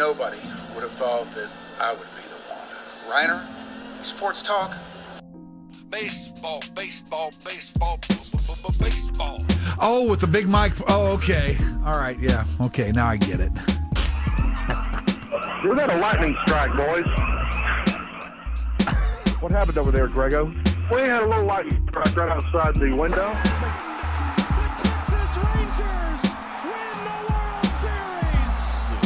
Nobody would have thought that I would be the one. Rhyner, sports talk. Baseball, baseball, baseball, baseball. Oh, with the big mic. Oh, okay. All right, yeah. Okay, now I get it. We had a lightning strike, boys. What happened over there, Grego? We had a little lightning strike right outside the window. The Texas Rangers win the World Series.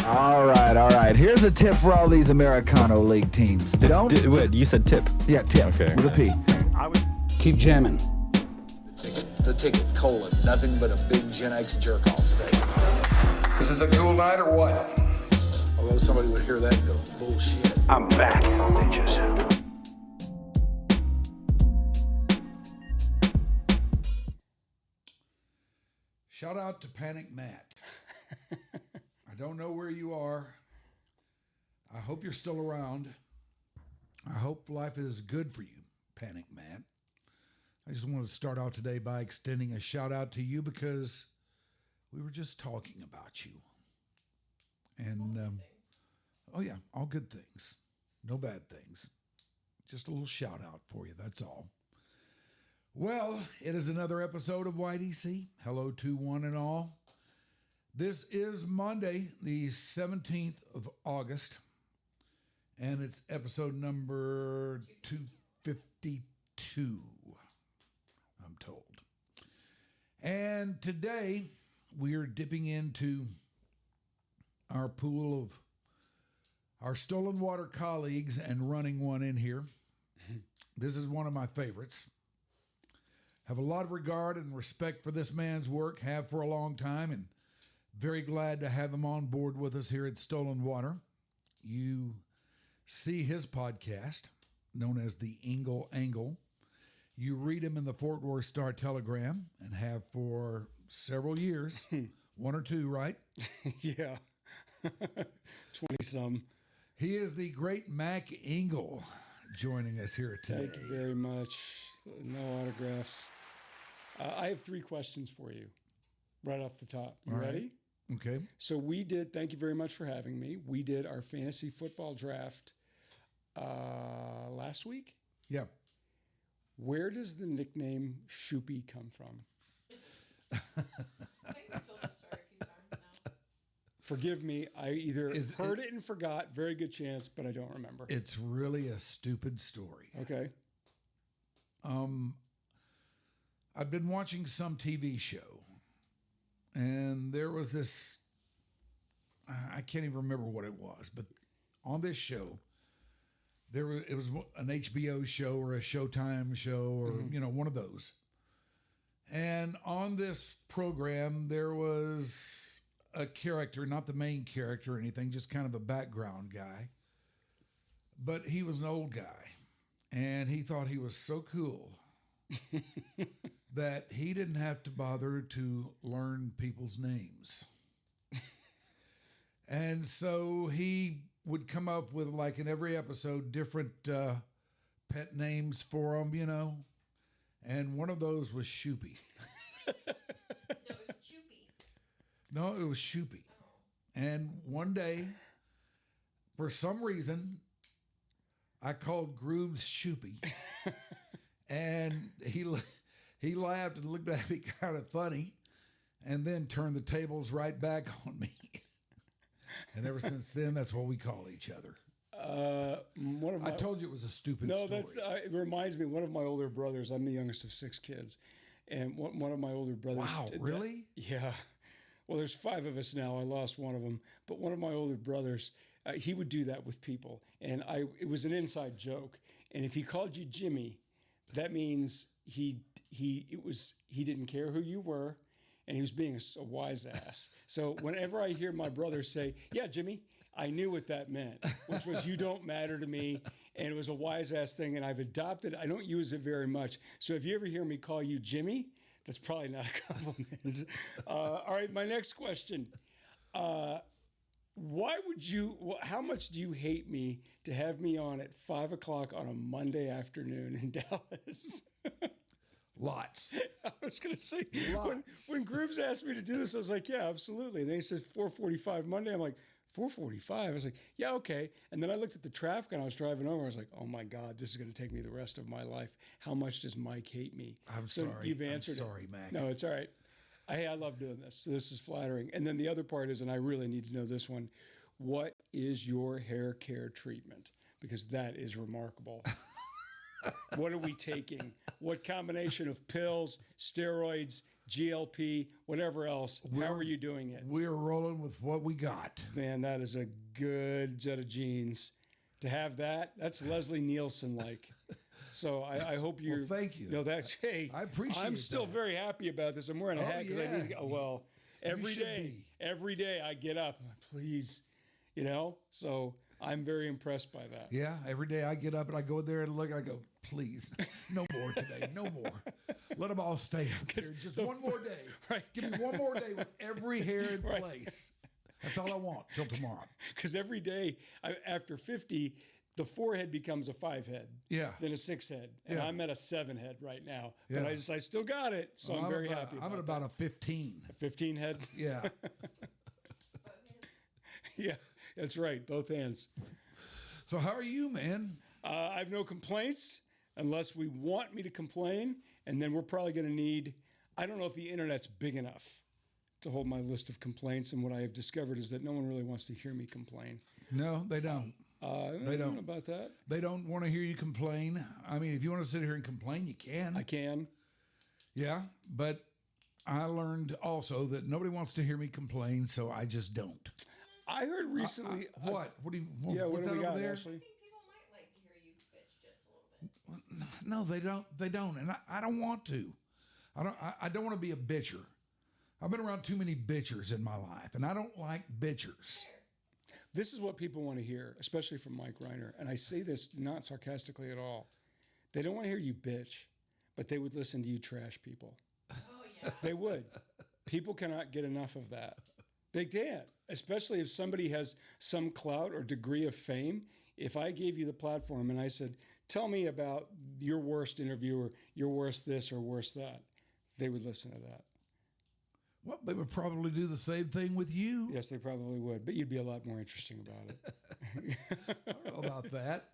All right. Here's a tip for all these Americano League teams. Wait, you said tip? Yeah, tip. Okay. With a P. Keep jamming. The ticket, colon, nothing but a big Gen X jerk-off sake. This is a cool night or what? Although somebody would hear that and go, bullshit. I'm back, bitches. Shout out to Panic Matt. I don't know where you are. I hope you're still around. I hope life is good for you, Panic Matt. I just wanted to start out today by extending a shout out to you because we were just talking about you. And, oh yeah, all good things. No bad things. Just a little shout out for you, that's all. Well, it is another episode of YDC. Hello to one and all. This is Monday, the 17th of August, and it's episode number 252, I'm told. And today, we are dipping into our pool of our stolen water colleagues and running one in here. This is one of my favorites. Have a lot of regard and respect for this man's work, have for a long time, and very glad to have him on board with us here at Stolen Water. You see his podcast, known as the Engel Angle. You read him in the Fort Worth Star-Telegram and have for several years. One or two, right? Yeah. 20-some. He is the great Mac Engel joining us here today. Thank you very much. No autographs. I have 3 questions for you right off the top. You ready? Okay. So thank you very much for having me. We did our fantasy football draft last week. Yeah. Where does the nickname Shoopy come from? I think we've told this story a few times now. Forgive me. I either heard it and forgot. Very good chance, but I don't remember. It's really a stupid story. Okay. I've been watching some TV show, and there was this, I can't even remember what it was, but on this show, it was an HBO show or a Showtime show or, one of those. And on this program, there was a character, not the main character or anything, just kind of a background guy. But he was an old guy, and he thought he was so cool that he didn't have to bother to learn people's names. And so he would come up with, like in every episode, different pet names for them, And one of those was Shoopy. No, it was Shoopy. And one day, for some reason, I called Grooves Shoopy. And he laughed and looked at me kind of funny and then turned the tables right back on me. And ever since then, that's what we call each other. I told you it was a stupid story. No, it reminds me, one of my older brothers, I'm the youngest of 6 kids, and one of my older brothers. Wow, really? Yeah. Well, there's 5 of us now. I lost one of them. But one of my older brothers, he would do that with people. And it was an inside joke. And if he called you Jimmy, that means he didn't care who you were, and he was being a wise ass. So whenever I hear my brother say, "Yeah, Jimmy," I knew what that meant, which was you don't matter to me, and it was a wise ass thing, and I've adopted. I don't use it very much. So if you ever hear me call you Jimmy, that's probably not a compliment. All right, my next question. How much do you hate me to have me on at 5:00 on a Monday afternoon in Dallas? Lots. I was going to say, when Grooves asked me to do this, I was like, yeah, absolutely. And they said 4:45 Monday. I'm like, 4:45. I was like, yeah, okay. And then I looked at the traffic and I was driving over. I was like, oh my God, this is going to take me the rest of my life. How much does Mike hate me? I'm so sorry. You've answered I'm sorry, it. Mac. No, it's all right. I love doing this. So this is flattering. And then the other part is, and I really need to know this one, what is your hair care treatment? Because that is remarkable. What are we taking? What combination of pills, steroids, GLP, whatever else? How are you doing it? We're rolling with what we got. Man, that is a good set of genes. To have that, that's Leslie Nielsen like. So I hope you're. Well, thank you. No, that's hey. I appreciate I'm still that. very happy about this. I'm wearing a hat because I need. Well, every should day, be. every day I get up. I'm like, please, So I'm very impressed by that. Yeah, every day I get up and I go there and look. I go, please, no more today, no more. Let them all stay up there. Just one more day. Right. Give me one more day with every hair in place. That's all I want till tomorrow. Because every day after 50, the 4-head becomes a 5-head. Yeah. Then a 6-head. And Yeah. I'm at a 7-head right now. Yeah. But I still got it. So Well, I'm very about- happy. I'm at about a 15. a 15-head. Yeah. Yeah, that's right. Both hands. So how are you, man? I have no complaints unless we want me to complain. And then we're probably going to need, I don't know if the internet's big enough to hold my list of complaints. And what I have discovered is that no one really wants to hear me complain. No, they don't. I don't know about that. They don't want to hear you complain. I mean, if you want to sit here and complain, you can. I can. Yeah, but I learned also that nobody wants to hear me complain, so I just don't. I heard recently. What? What do you? Yeah, what what's do that we got, over there? Ashley? I think people might like to hear you bitch just a little bit. No, they don't. They don't, and I don't want to. I don't want to be a bitcher. I've been around too many bitchers in my life, and I don't like bitchers. This is what people want to hear, especially from Mike Rhyner. And I say this not sarcastically at all. They don't want to hear you bitch, but they would listen to you trash people. Oh, yeah. They would. People cannot get enough of that. They can't, especially if somebody has some clout or degree of fame. If I gave you the platform and I said, tell me about your worst interview or your worst this or worst that, they would listen to that. Well, they would probably do the same thing with you. Yes, they probably would, but you'd be a lot more interesting about it. I don't know about that.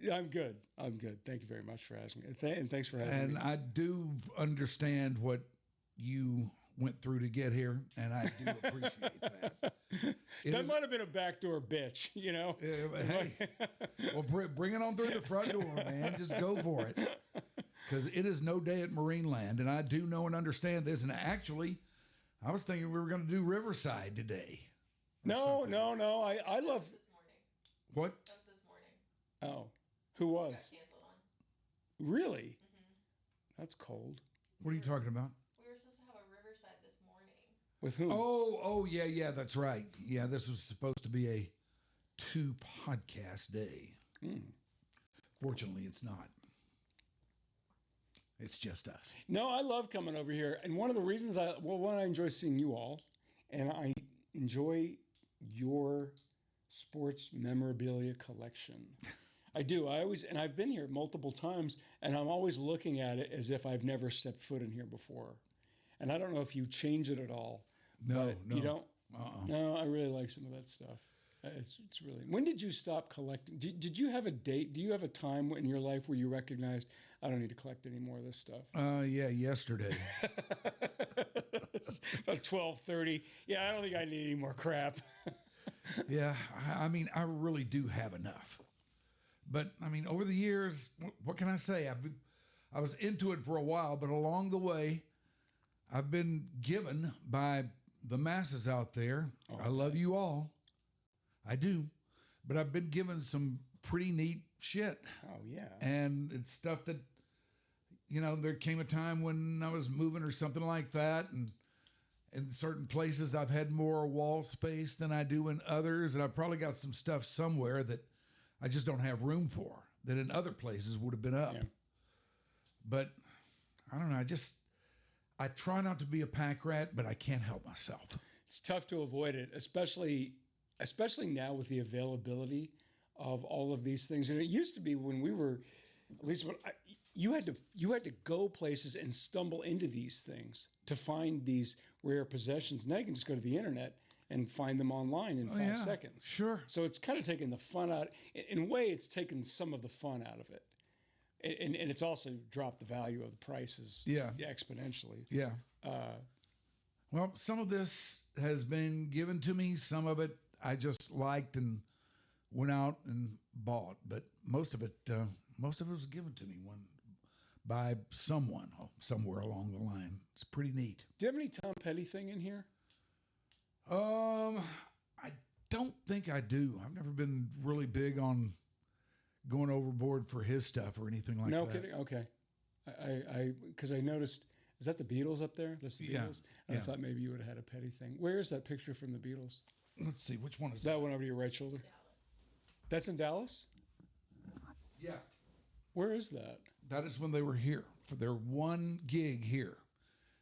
Yeah, I'm good. I'm good. Thank you very much for asking. And thanks for having And me. I do understand what you went through to get here, and I do appreciate that. That might have been a backdoor bitch, you know? Hey, well, bring it on through the front door, man. Just go for it. Because it is no day at Marineland, and I do know and understand this. And actually, I was thinking we were going to do Riverside today. No. I love. This morning. What? That was this morning. Oh, who Got was? canceled on. Really? That's cold. What are you talking about? We were supposed to have a Riverside this morning. With whom? Oh, yeah, that's right. Yeah, this was supposed to be a 2-podcast day. Fortunately, it's not. It's just us. No, I love coming over here. And one of the reasons I enjoy seeing you all, and I enjoy your sports memorabilia collection. I do. I've been here multiple times, and I'm always looking at it as if I've never stepped foot in here before. And I don't know if you change it at all. No. You don't? No, I really like some of that stuff. It's really. When did you stop collecting? Did you have a date? Do you have a time in your life where you recognized I don't need to collect any more of this stuff? Yeah, yesterday. About 12:30. Yeah, I don't think I need any more crap. Yeah, I mean, I really do have enough. But I mean, over the years, what can I say? I was into it for a while, but along the way, I've been given by the masses out there. I love you all. I do. But I've been given some pretty neat shit. Oh yeah. And it's stuff that, there came a time when I was moving or something like that. And in certain places, I've had more wall space than I do in others. And I've probably got some stuff somewhere that I just don't have room for that in other places would have been up. Yeah. But I don't know. I try not to be a pack rat, but I can't help myself. It's tough to avoid it, especially now with the availability of all of these things. And it used to be when we were, at least you had to go places and stumble into these things to find these rare possessions. Now you can just go to the internet and find them online in 5 seconds. Sure. So it's kind of taken the fun out. In a way, it's taken some of the fun out of it. And it's also dropped the value of the prices exponentially. Yeah. Well, some of this has been given to me. Some of it I just liked and went out and bought. But most of it was given to me by someone somewhere along the line. It's pretty neat. Do you have any Tom Petty thing in here? I don't think I do. I've never been really big on going overboard for his stuff or anything like that. No kidding. Okay, because I noticed. Is that the Beatles up there? That's the Beatles. And I thought maybe you would have had a Petty thing. Where is that picture from the Beatles? Let's see, which one is that one over to your right shoulder? Dallas. That's in Dallas. Yeah. Where is that? That is when they were here for their one gig here.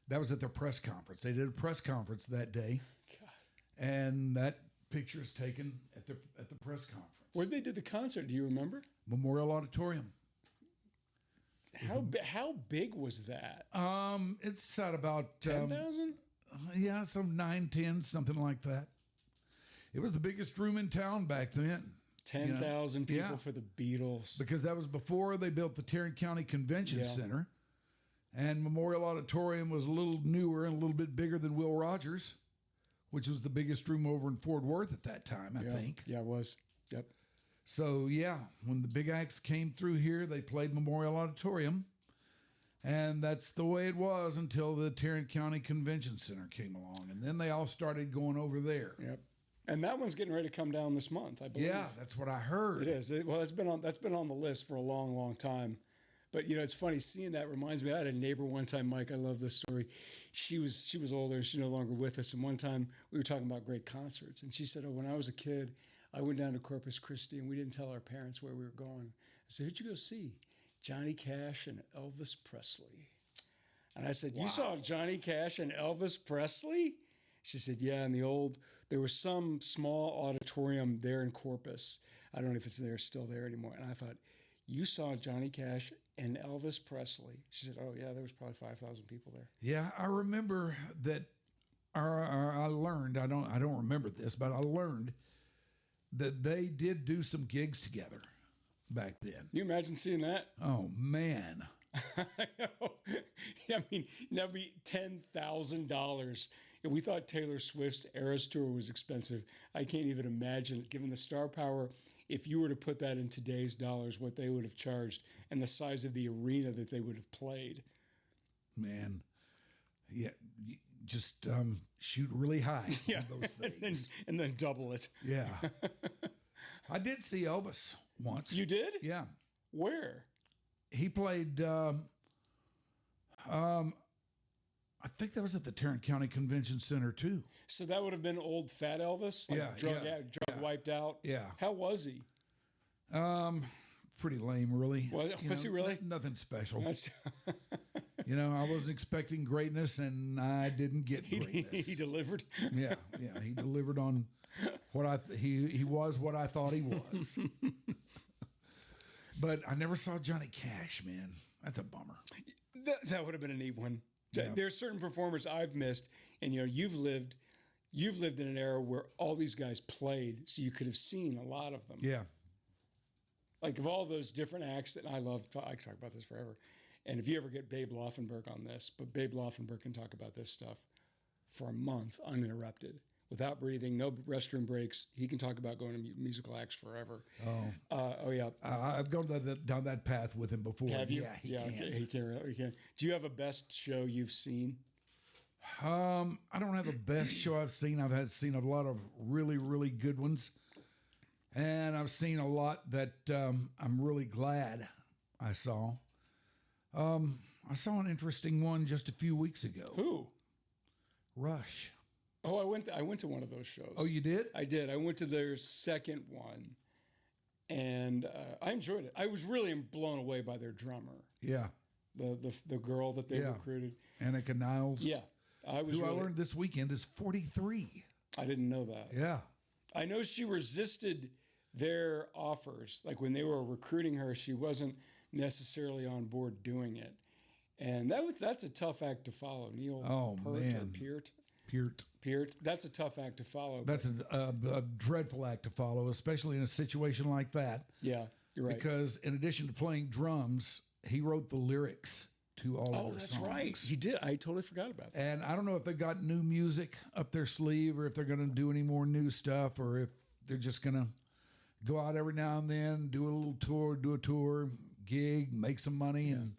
That was at their press conference. They did a press conference that day. God. And that picture is taken at the press conference. Where they did the concert? Do you remember? Memorial Auditorium. How big was that? It's at about 10,000. Yeah, some 9, 10, something like that. It was the biggest room in town back then. 10,000 people for the Beatles. Because that was before they built the Tarrant County Convention Center. And Memorial Auditorium was a little newer and a little bit bigger than Will Rogers, which was the biggest room over in Fort Worth at that time, I think. Yeah, it was. Yep. So, when the big acts came through here, they played Memorial Auditorium. And that's the way it was until the Tarrant County Convention Center came along. And then they all started going over there. Yep. And that one's getting ready to come down this month, I believe. Yeah, that's what I heard. It is. Well, that's been on the list for a long, long time. But it's funny seeing that. Reminds me, I had a neighbor one time, Mike. I love this story. She was older and she's no longer with us. And one time we were talking about great concerts, and she said, "Oh, when I was a kid, I went down to Corpus Christi and we didn't tell our parents where we were going." I said, "Who'd you go see?" "Johnny Cash and Elvis Presley." And I said, "You saw Johnny Cash and Elvis Presley?" She said, "Yeah, there was some small auditorium there in Corpus. I don't know if it's still there anymore." And I thought, "You saw Johnny Cash and Elvis Presley?" She said, "Oh yeah, there was probably 5,000 people there." Yeah, I remember that. I learned. I don't remember this, but I learned that they did do some gigs together back then. Can you imagine seeing that? Oh man. I know. I mean, that'd be $10,000. We thought Taylor Swift's Eras Tour was expensive. I can't even imagine, given the star power, if you were to put that in today's dollars, what they would have charged and the size of the arena that they would have played. Man, yeah, just shoot really high on those things. and then double it. Yeah. I did see Elvis once. You did? Yeah. Where? He played, I think that was at the Tarrant County Convention Center too. So that would have been old fat Elvis? Drug wiped out? Yeah. How was he? Pretty lame, really. Was he really? Nothing special. I wasn't expecting greatness, and I didn't get greatness. He delivered. Yeah, he delivered on what he was what I thought he was. But I never saw Johnny Cash, man. That's a bummer. That would have been a neat one. Yeah. There's certain performers I've missed, and you've lived in an era where all these guys played, so you could have seen a lot of them. Yeah. Like of all those different acts that I love, I can talk about this forever. And if you ever get Babe Laufenberg on this, but Babe Laufenberg can talk about this stuff for a month uninterrupted, without breathing, no restroom breaks. He can talk about going to musical acts forever. Oh yeah. I've gone down that path with him before. Have you? Yeah, he can. Do you have a best show you've seen? I don't have a best show I've seen. I've seen a lot of really, really good ones. And I've seen a lot that I'm really glad I saw. I saw an interesting one just a few weeks ago. Who? Rush. Oh, I went to one of those shows. Oh, you did? I did. I went to their second one, and I enjoyed it. I was really blown away by their drummer. Yeah. The girl that they recruited. Anika Nilles. Yeah. I learned this weekend is 43. I didn't know that. Yeah. I know she resisted their offers. Like when they were recruiting her, she wasn't necessarily on board doing it. And that's a tough act to follow. Neil Peart or Peart. Pure. That's a tough act to follow. That's a dreadful act to follow, especially in a situation like that. Yeah, you're right. Because in addition to playing drums, he wrote the lyrics to all of their that's songs. right. He did. I totally forgot about that. And I don't know if they got new music up their sleeve or if they're going to do any more new stuff or if they're just going to go out every now and then, do a tour, gig, make some money, and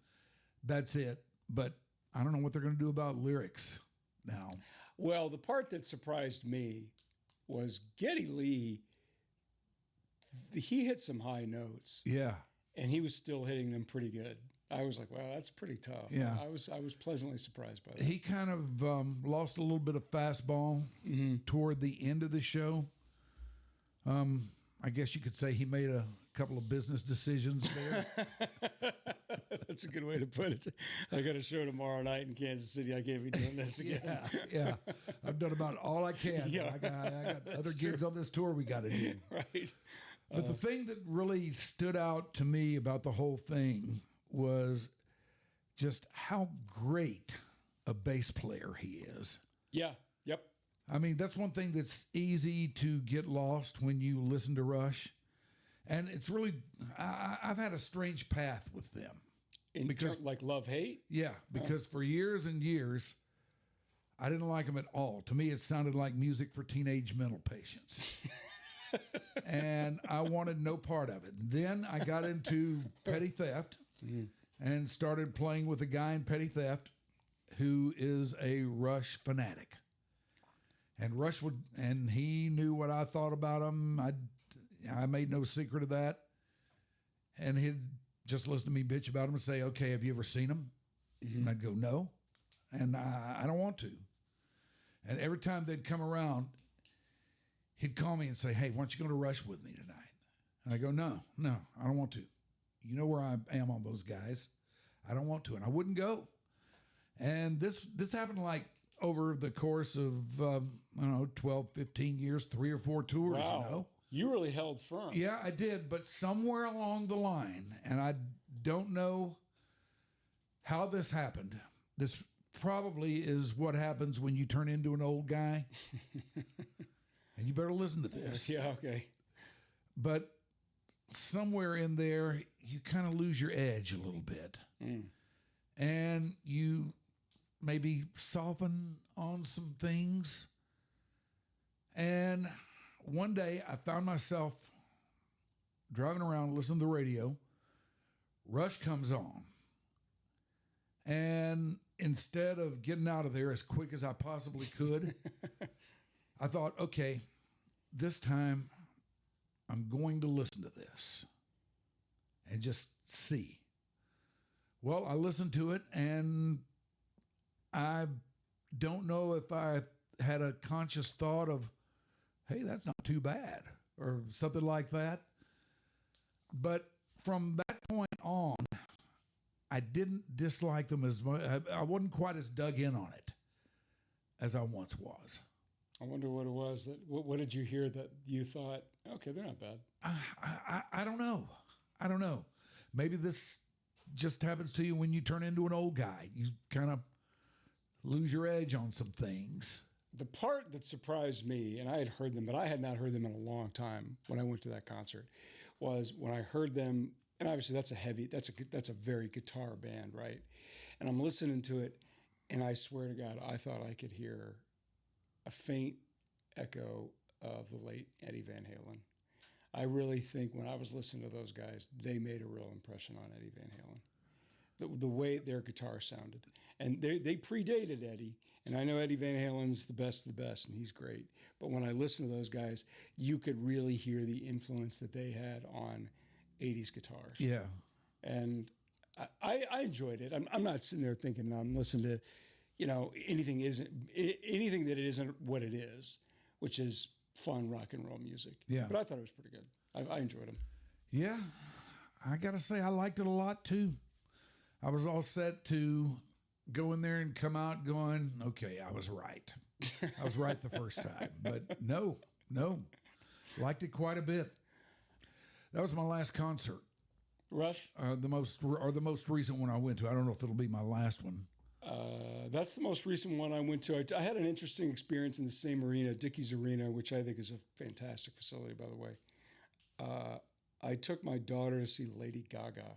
that's it. But I don't know what they're going to do about lyrics now. Well, the part that surprised me was Geddy Lee. He hit some high notes. Yeah. And he was still hitting them pretty good. I was like, wow, that's pretty tough. Yeah. I was pleasantly surprised by that. He kind of lost a little bit of fastball toward the end of the show. I guess you could say he made a couple of business decisions there. That's a good way to put it. I got a show tomorrow night in Kansas City. I can't be doing this again. Yeah. I've done about all I can. Yeah. I got other gigs on this tour we got to do. Right. But the thing that really stood out to me about the whole thing was just how great a bass player he is. Yeah. Yep. I mean, that's one thing that's easy to get lost when you listen to Rush. And it's really, I've had a strange path with them. Because like love-hate? Yeah, because for years and years, I didn't like them at all. To me, it sounded like music for teenage mental patients. And I wanted no part of it. Then I got into Petty Theft and started playing with a guy in Petty Theft who is a Rush fanatic. And he knew what I thought about him. I made no secret of that. And he'd just listen to me bitch about him and say, okay, have you ever seen him? And I'd go, no. And I don't want to. And every time they'd come around, he'd call me and say, hey, why don't you go to Rush with me tonight? And I go, no, I don't want to. You know where I am on those guys. I don't want to. And I wouldn't go. And this happened like over the course of, 12, 15 years, 3 or 4 tours, Wow. you know. You really held firm. Yeah, I did. But somewhere along the line, and I don't know how this happened, this probably is what happens when you turn into an old guy. And you better listen to this. Yeah, okay. But somewhere in there, you kind of lose your edge a little bit. And you maybe soften on some things. And one day I found myself driving around listening to the radio. Rush comes on. And instead of getting out of there as quick as I possibly could, I thought, okay, this time I'm going to listen to this and just see. Well, I listened to it, and I don't know if I had a conscious thought of, hey, that's not too bad, or something like that. But from that point on, I didn't dislike them as much. I wasn't quite as dug in on it as I once was. I wonder what it was what did you hear that you thought, okay, they're not bad? I don't know. I don't know. Maybe this just happens to you when you turn into an old guy. You kind of lose your edge on some things. The part that surprised me, and I had heard them, but I had not heard them in a long time when I went to that concert, was when I heard them, and obviously that's a very guitar band, right? And I'm listening to it, and I swear to God, I thought I could hear a faint echo of the late Eddie Van Halen. I really think when I was listening to those guys, they made a real impression on Eddie Van Halen. The way their guitar sounded. And they predated Eddie. And I know Eddie Van Halen's the best of the best, and he's great. But when I listen to those guys, you could really hear the influence that they had on 80s guitars. Yeah. And I enjoyed it. I'm not sitting there thinking I'm listening to, anything that it isn't what it is, which is fun rock and roll music. Yeah. But I thought it was pretty good. I enjoyed them. Yeah. I got to say, I liked it a lot too. I was all set to go in there and come out going, okay, I was right. I was right the first time. But no. Liked it quite a bit. That was my last concert. Rush? The most recent one I went to. I don't know if it'll be my last one. That's the most recent one I went to. I had an interesting experience in the same arena, Dickies Arena, which I think is a fantastic facility, by the way. I took my daughter to see Lady Gaga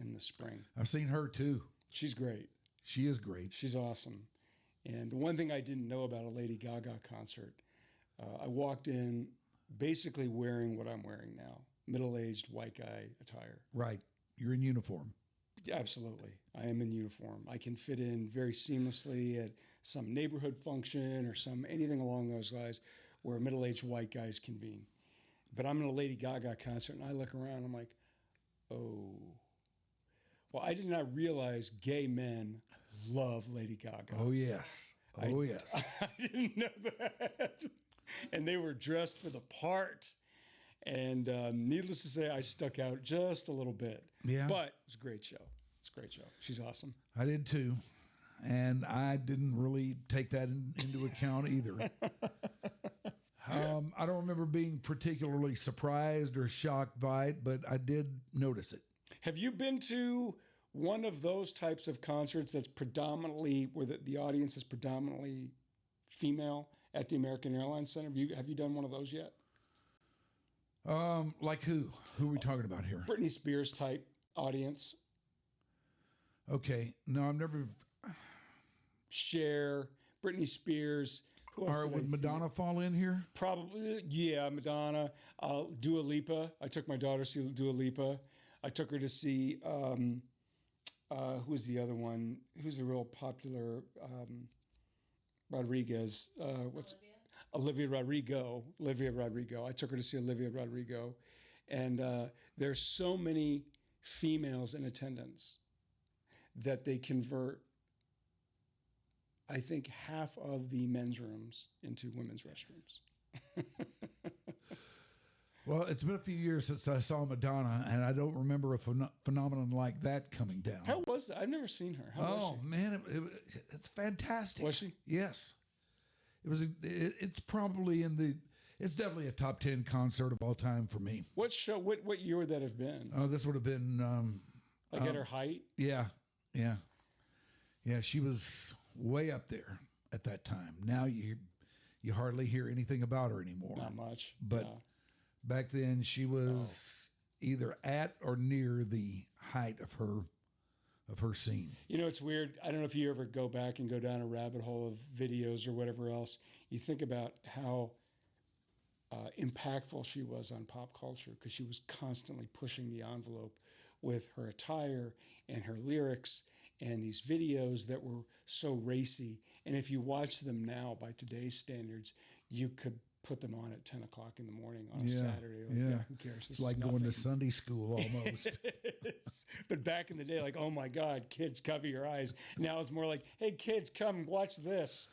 in the spring. I've seen her too. She's great. She is great. She's awesome. And the one thing I didn't know about a Lady Gaga concert, I walked in basically wearing what I'm wearing now, middle-aged white guy attire. Right. You're in uniform. Absolutely. I am in uniform. I can fit in very seamlessly at some neighborhood function or anything along those lines where middle-aged white guys convene. But I'm in a Lady Gaga concert and I look around, I'm like, oh. Well, I did not realize gay men love Lady Gaga. Oh, yes. Oh, yes. I didn't know that. And they were dressed for the part. And needless to say, I stuck out just a little bit. Yeah. But it was a great show. It's a great show. She's awesome. I did too. And I didn't really take that into account either. I don't remember being particularly surprised or shocked by it, but I did notice it. Have you been to one of those types of concerts that's predominantly, where the audience is predominantly female at the American Airlines Center? Have you done one of those yet? Like who? Who are we talking about here? Britney Spears type audience. Okay. No, I've never. Cher, Britney Spears. Who else All right, did I would see? Madonna fall in here? Probably, yeah, Madonna. Dua Lipa. I took my daughter to see Dua Lipa. I took her to see, who was the other one? Who's the real popular, Rodriguez. Olivia Rodrigo. Olivia Rodrigo. I took her to see Olivia Rodrigo. And there's so many females in attendance that they convert, I think, half of the men's rooms into women's restrooms. Well, it's been a few years since I saw Madonna, and I don't remember a phenomenon like that coming down. How was that? I've never seen her. How was she? Man, it's fantastic. Was she? Yes. It was. It's probably it's definitely a top 10 concert of all time for me. What show? What year would that have been? Oh, this would have been At her height? Yeah. She was way up there at that time. Now you hardly hear anything about her anymore. Not much. But back then she was either at or near the height of her scene. You know, it's weird. I don't know if you ever go back and go down a rabbit hole of videos or whatever else. You think about how impactful she was on pop culture, because she was constantly pushing the envelope with her attire and her lyrics and these videos that were so racy. And if you watch them now by today's standards, you could put them on at 10 o'clock in the morning on a Saturday. Like, who cares? It's like going to Sunday school almost. It is. But back in the day, like, oh my God, kids, cover your eyes. Now it's more like, hey, kids, come watch this.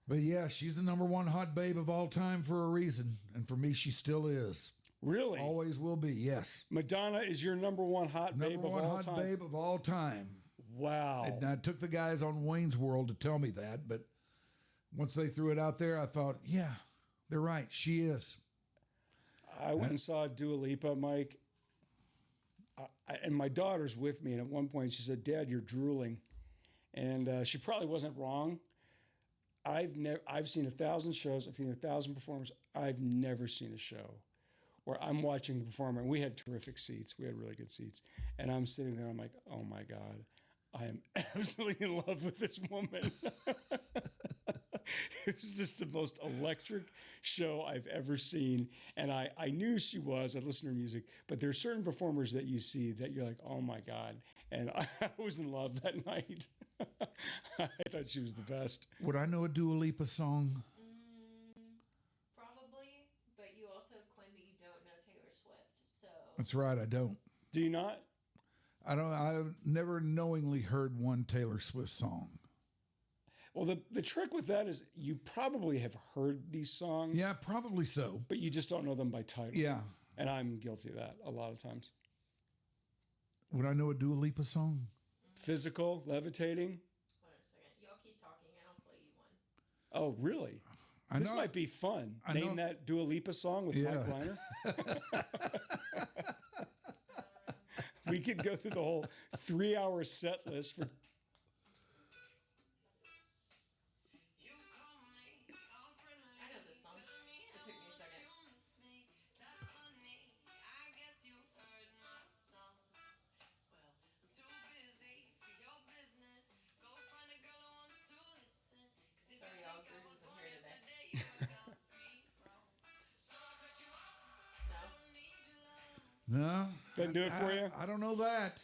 But yeah, she's the number one hot babe of all time for a reason. And for me, she still is. Really? Always will be, yes. Madonna is your number one hot babe of all time? Number one hot babe of all time. Wow. And I took the guys on Wayne's World to tell me that, but once they threw it out there, I thought, yeah, they're right. She is. I went and saw Dua Lipa, Mike. And my daughter's with me. And at one point she said, Dad, you're drooling. And she probably wasn't wrong. I've seen 1,000 shows. I've seen 1,000 performers. I've never seen a show where I'm watching the performer, and we had terrific seats. We had really good seats. And I'm sitting there, I'm like, oh my God, I am absolutely in love with this woman. It was just the most electric show I've ever seen. And I knew she was. I listened to her music. But there are certain performers that you see that you're like, oh my God. And I was in love that night. I thought she was the best. Would I know a Dua Lipa song? Probably, but you also claim that you don't know Taylor Swift, so... That's right, I don't. Do you not? I've never knowingly heard one Taylor Swift song. Well, the trick with that is you probably have heard these songs. Yeah, probably so. But you just don't know them by title. Yeah. And I'm guilty of that a lot of times. Would I know a Dua Lipa song? Physical, levitating. Wait a second. Y'all keep talking and I'll play you one. Oh, really? This might be fun. Name that Dua Lipa song with Mike Rhyner. We could go through the whole 3-hour set list for. I know this song. It took me a second. Sorry, y'all. Bruce isn't here today. No? No. Doesn't do it for you? I don't know that.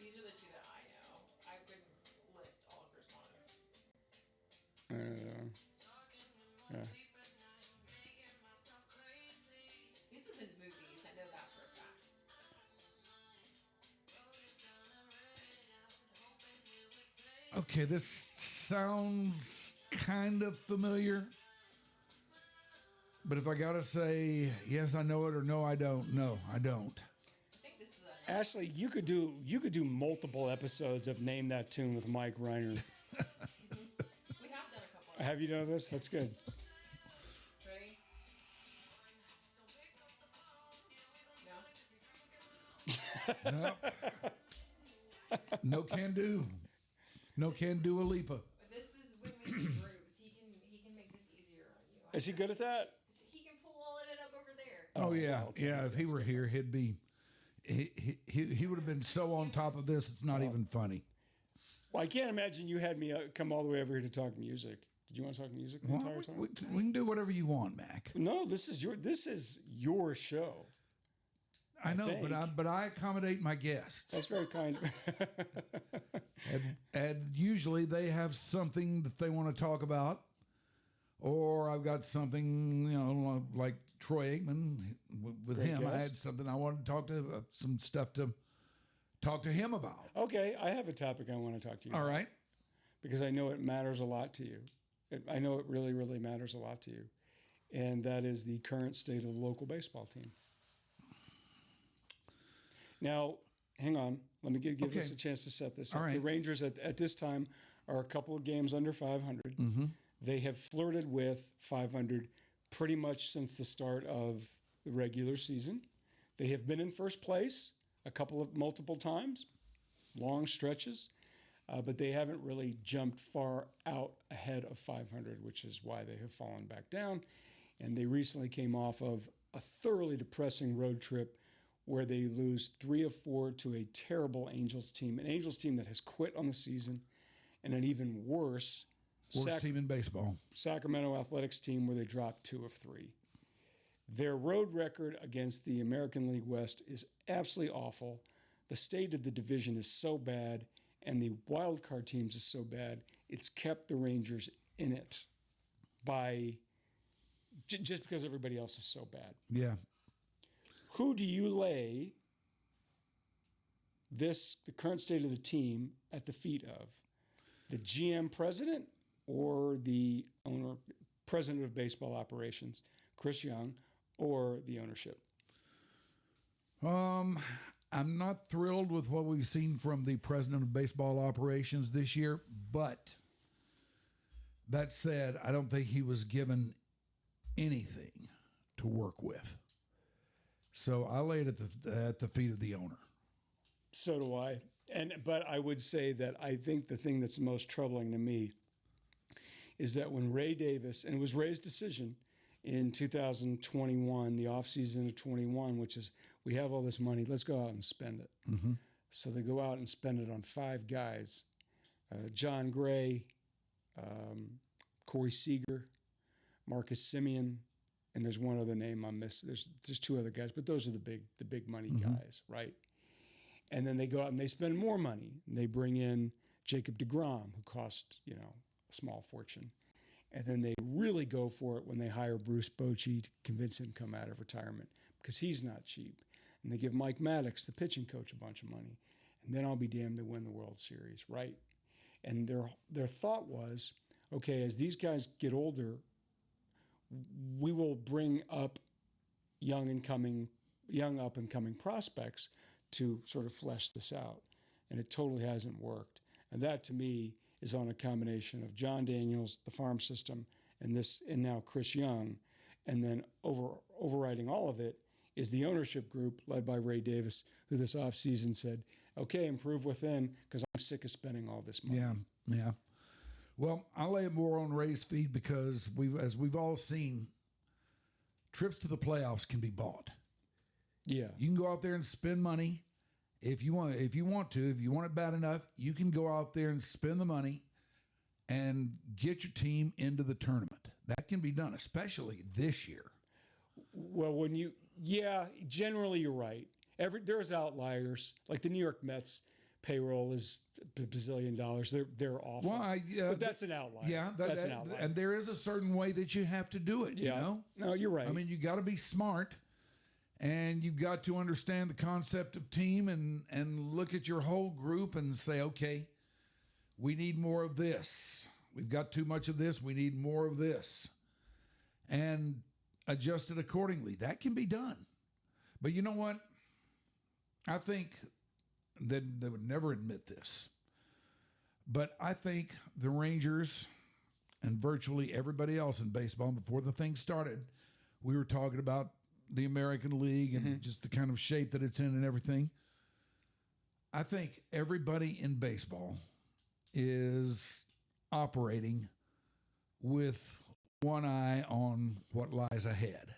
These are the two that I know. I couldn't list all of her songs. Yeah. This is in movies. I know that for a fact. Okay, this sounds kind of familiar. But if I gotta say yes, I know it, or no, I don't. No, I don't. I think this is a Ashley, you could do multiple episodes of Name That Tune with Mike Rhyner. we have done a couple. Have you done this? That's good. Ready? No? No can do. No can do a Lipa. This is when we do groups. He can make this easier on you. Is he good at that? He can pull all of it up over there. Oh yeah, okay. yeah. If he were here, he'd be. He would have been so on top of this. It's not even funny. Well, I can't imagine you had me come all the way over here to talk music. Did you want to talk music the entire time? We can do whatever you want, Mac. No, this is your show. I know, think. but I accommodate my guests. That's very kind. And usually they have something that they want to talk about, or I've got something, like Troy Aikman with Great him. I had guest. something I wanted to talk to, some stuff to talk to him about. Okay, I have a topic I want to talk to you All about. right. Because I know it matters a lot to you. I know it really, really matters a lot to you. And that is the current state of the local baseball team. Now, hang on. Let me give Okay. us a chance to set this All up. right. The Rangers at this time are a couple of games under 500. Mm-hmm. They have flirted with 500 pretty much since the start of the regular season. They have been in first place multiple times, long stretches, but they haven't really jumped far out ahead of 500, which is why they have fallen back down. And they recently came off of a thoroughly depressing road trip where they lose 3 of 4 to a terrible Angels team, an Angels team that has quit on the season, and an even worse Team in baseball. Sacramento Athletics team where they dropped 2 of 3. Their road record against the American League West is absolutely awful. The state of the division is so bad, and the wild card teams is so bad, it's kept the Rangers in it by just because everybody else is so bad. Yeah. Who do you lay the current state of the team at the feet of? The GM president or the owner, president of baseball operations, Chris Young, or the ownership? I'm not thrilled with what we've seen from the president of baseball operations this year, but that said, I don't think he was given anything to work with. So I laid it at the feet of the owner. So do I. But I would say that I think the thing that's most troubling to me is that when Ray Davis, and it was Ray's decision in 2021, the offseason of 21, which is we have all this money, let's go out and spend it. Mm-hmm. So they go out and spend it on 5 guys, John Gray, Corey Seager, Marcus Simeon, and there's one other name I'm missing. There's 2 other guys, but those are the big money guys, right? And then they go out and they spend more money. They bring in Jacob deGrom, who cost, a small fortune. And then they really go for it when they hire Bruce Bochy to convince him to come out of retirement because he's not cheap. And they give Mike Maddox, the pitching coach, a bunch of money. And then I'll be damned to win the World Series, right? And their thought was, okay, as these guys get older, we will bring up young up and coming prospects to sort of flesh this out. And it totally hasn't worked. And that to me is on a combination of John Daniels, the farm system, and now Chris Young. And then overriding all of it is the ownership group led by Ray Davis, who this offseason said, okay, improve within because I'm sick of spending all this money. Yeah. Well, I lay it more on Ray's feet because as we've all seen, trips to the playoffs can be bought. Yeah. You can go out there and spend money if you want it bad enough, you can go out there and spend the money and get your team into the tournament. That can be done, especially this year. Well, generally you're right. There's outliers. Like the New York Mets payroll is a bazillion dollars. They're awful. Well, but that's an outlier. Yeah, that's an outlier. And there is a certain way that you have to do it. Yeah. You know? No, you're right. I mean, you got to be smart, and you've got to understand the concept of team and look at your whole group and say, okay, we need more of this. We've got too much of this. We need more of this. And adjust it accordingly. That can be done. But you know what? I think that they would never admit this. But I think the Rangers and virtually everybody else in baseball, before the thing started, we were talking about the American League and just the kind of shape that it's in and everything. I think everybody in baseball is operating with one eye on what lies ahead.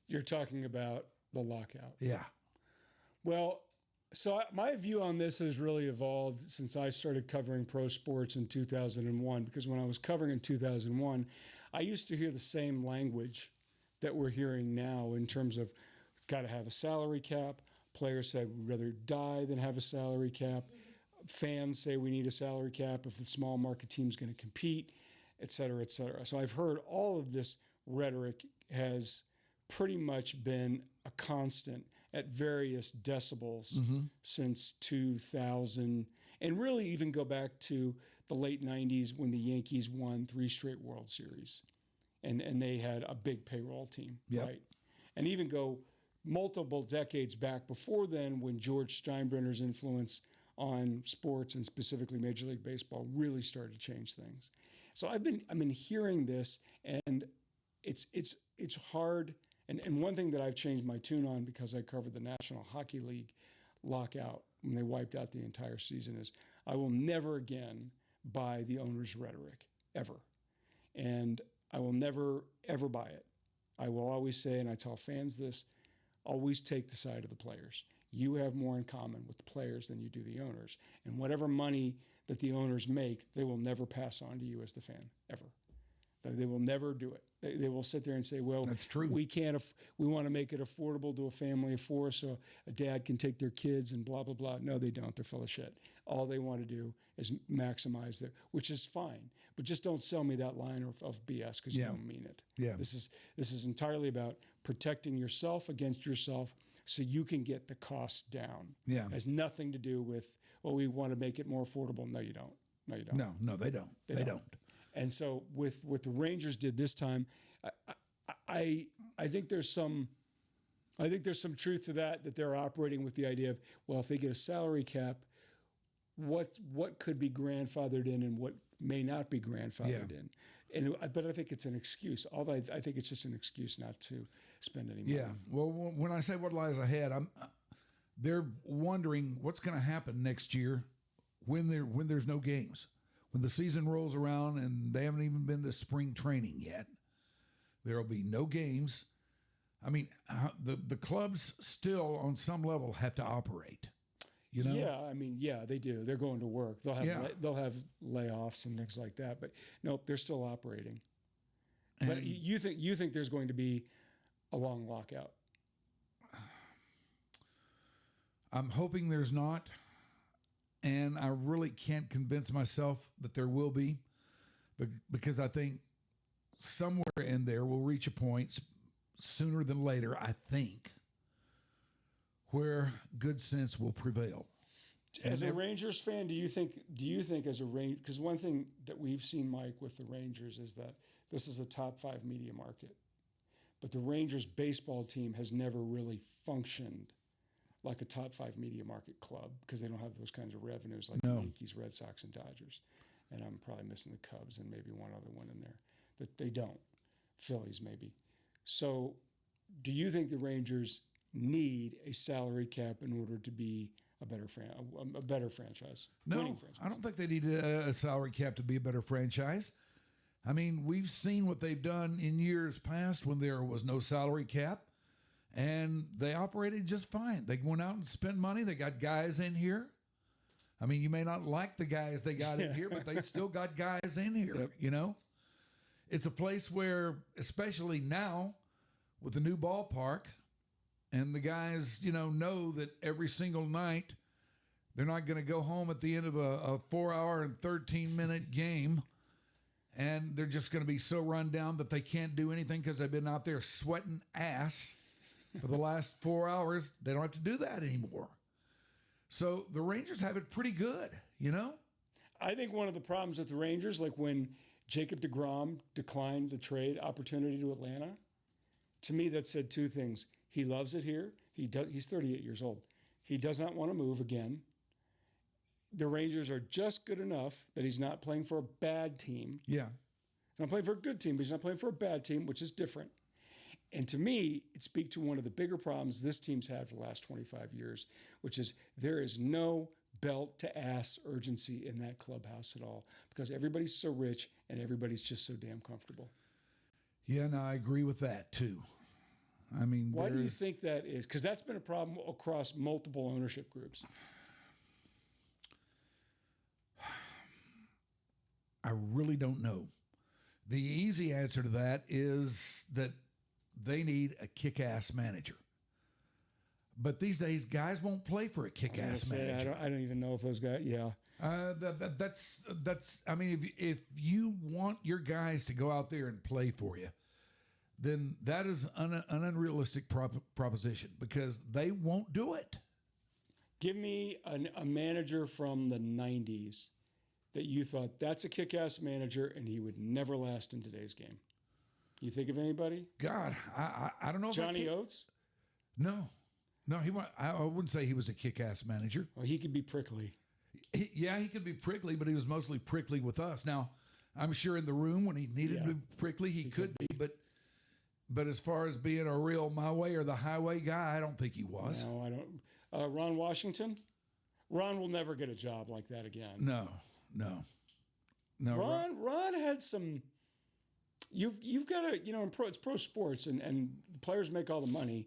You're talking about the lockout. Yeah. Well, so my view on this has really evolved since I started covering pro sports in 2001, because when I was covering in 2001, I used to hear the same language that we're hearing now in terms of got to have a salary cap. Players said we'd rather die than have a salary cap. Fans say we need a salary cap if the small market team's going to compete, et cetera, et cetera. So I've heard all of this rhetoric has pretty much been a constant at various decibels since 2000, and really even go back to the late 90s when the Yankees won 3 straight World Series. And they had a big payroll team, right? And even go multiple decades back before then when George Steinbrenner's influence on sports and specifically Major League Baseball really started to change things. So I've been hearing this, and it's hard. And one thing that I've changed my tune on because I covered the National Hockey League lockout when they wiped out the entire season is I will never again buy the owner's rhetoric, ever. And I will never, ever buy it. I will always say, and I tell fans this, always take the side of the players. You have more in common with the players than you do the owners. And whatever money that the owners make, they will never pass on to you as the fan, ever. They will never do it. They will sit there and say, well, that's true. We want to make it affordable to a family of 4 so a dad can take their kids and blah, blah, blah. No, they don't. They're full of shit. All they want to do is maximize which is fine. But just don't sell me that line of BS because you don't mean it. Yeah. This is entirely about protecting yourself against yourself so you can get the costs down. Yeah. It has nothing to do with, well, we want to make it more affordable. No, you don't. No, you don't. No, they don't. They don't. And so with what the Rangers did this time, I think there's some truth to that they're operating with the idea of, well, if they get a salary cap, what could be grandfathered in and what may not be grandfathered in. But I think it's an excuse. Although I think it's just an excuse not to spend any money. Yeah. Well, when I say what lies ahead, they're wondering what's going to happen next year when there's no games. When the season rolls around and they haven't even been to spring training yet, there will be no games. I mean, the clubs still, on some level, have to operate. You know? Yeah, I mean, they do. They're going to work. They'll have layoffs and things like that. But nope, they're still operating. And but you think there's going to be a long lockout? I'm hoping there's not. And I really can't convince myself that there will be, because I think somewhere in there we'll reach a point sooner than later, I think, where good sense will prevail. As a Rangers fan, do you think as a Ranger, because one thing that we've seen, Mike, with the Rangers is that this is a top 5 media market, but the Rangers baseball team has never really functioned like a top 5 media market club because they don't have those kinds of revenues like the Yankees, Red Sox, and Dodgers. And I'm probably missing the Cubs and maybe one other one in there that they don't. Phillies maybe. So do you think the Rangers need a salary cap in order to be a better franchise. No, I don't think they need a salary cap to be a better franchise. I mean, we've seen what they've done in years past when there was no salary cap, and they operated just fine. They went out and spent money. They got guys in here. I mean, you may not like the guys they got in here, but they still got guys in here, Yep. you know? It's a place where, especially now with the new ballpark, and the guys, know that every single night they're not going to go home at the end of a 4-hour and 13-minute game, and they're just going to be so run down that they can't do anything because they've been out there sweating ass for the last 4 hours. They don't have to do that anymore. So the Rangers have it pretty good, I think one of the problems with the Rangers, like when Jacob deGrom declined the trade opportunity to Atlanta, to me that said two things. He loves it here. He's 38 years old. He does not want to move again. The Rangers are just good enough that he's not playing for a bad team. Yeah. He's not playing for a good team, but he's not playing for a bad team, which is different. And to me, it speaks to one of the bigger problems this team's had for the last 25 years, which is there is no belt to ass urgency in that clubhouse at all because everybody's so rich and everybody's just so damn comfortable. Yeah, no, I agree with that too. I mean, why do you think that is? Because that's been a problem across multiple ownership groups. I really don't know. The easy answer to that is that they need a kick-ass manager. But these days, guys won't play for a kick-ass manager. I don't even know if those guys. Yeah. That's. I mean, if you want your guys to go out there and play for you, then that is an unrealistic proposition because they won't do it. Give me a manager from the 90s that you thought that's a kick-ass manager and he would never last in today's game. You think of anybody? God, I don't know. Johnny Oates? No, I wouldn't say he was a kick-ass manager. Well, he could be prickly. He could be prickly, but he was mostly prickly with us. Now, I'm sure in the room when he needed to be prickly, he could be, but as far as being a real my way or the highway guy, I don't think he was. No, I don't. Ron Washington? Ron will never get a job like that again. No. Ron had some. You've got to, it's pro sports and the players make all the money.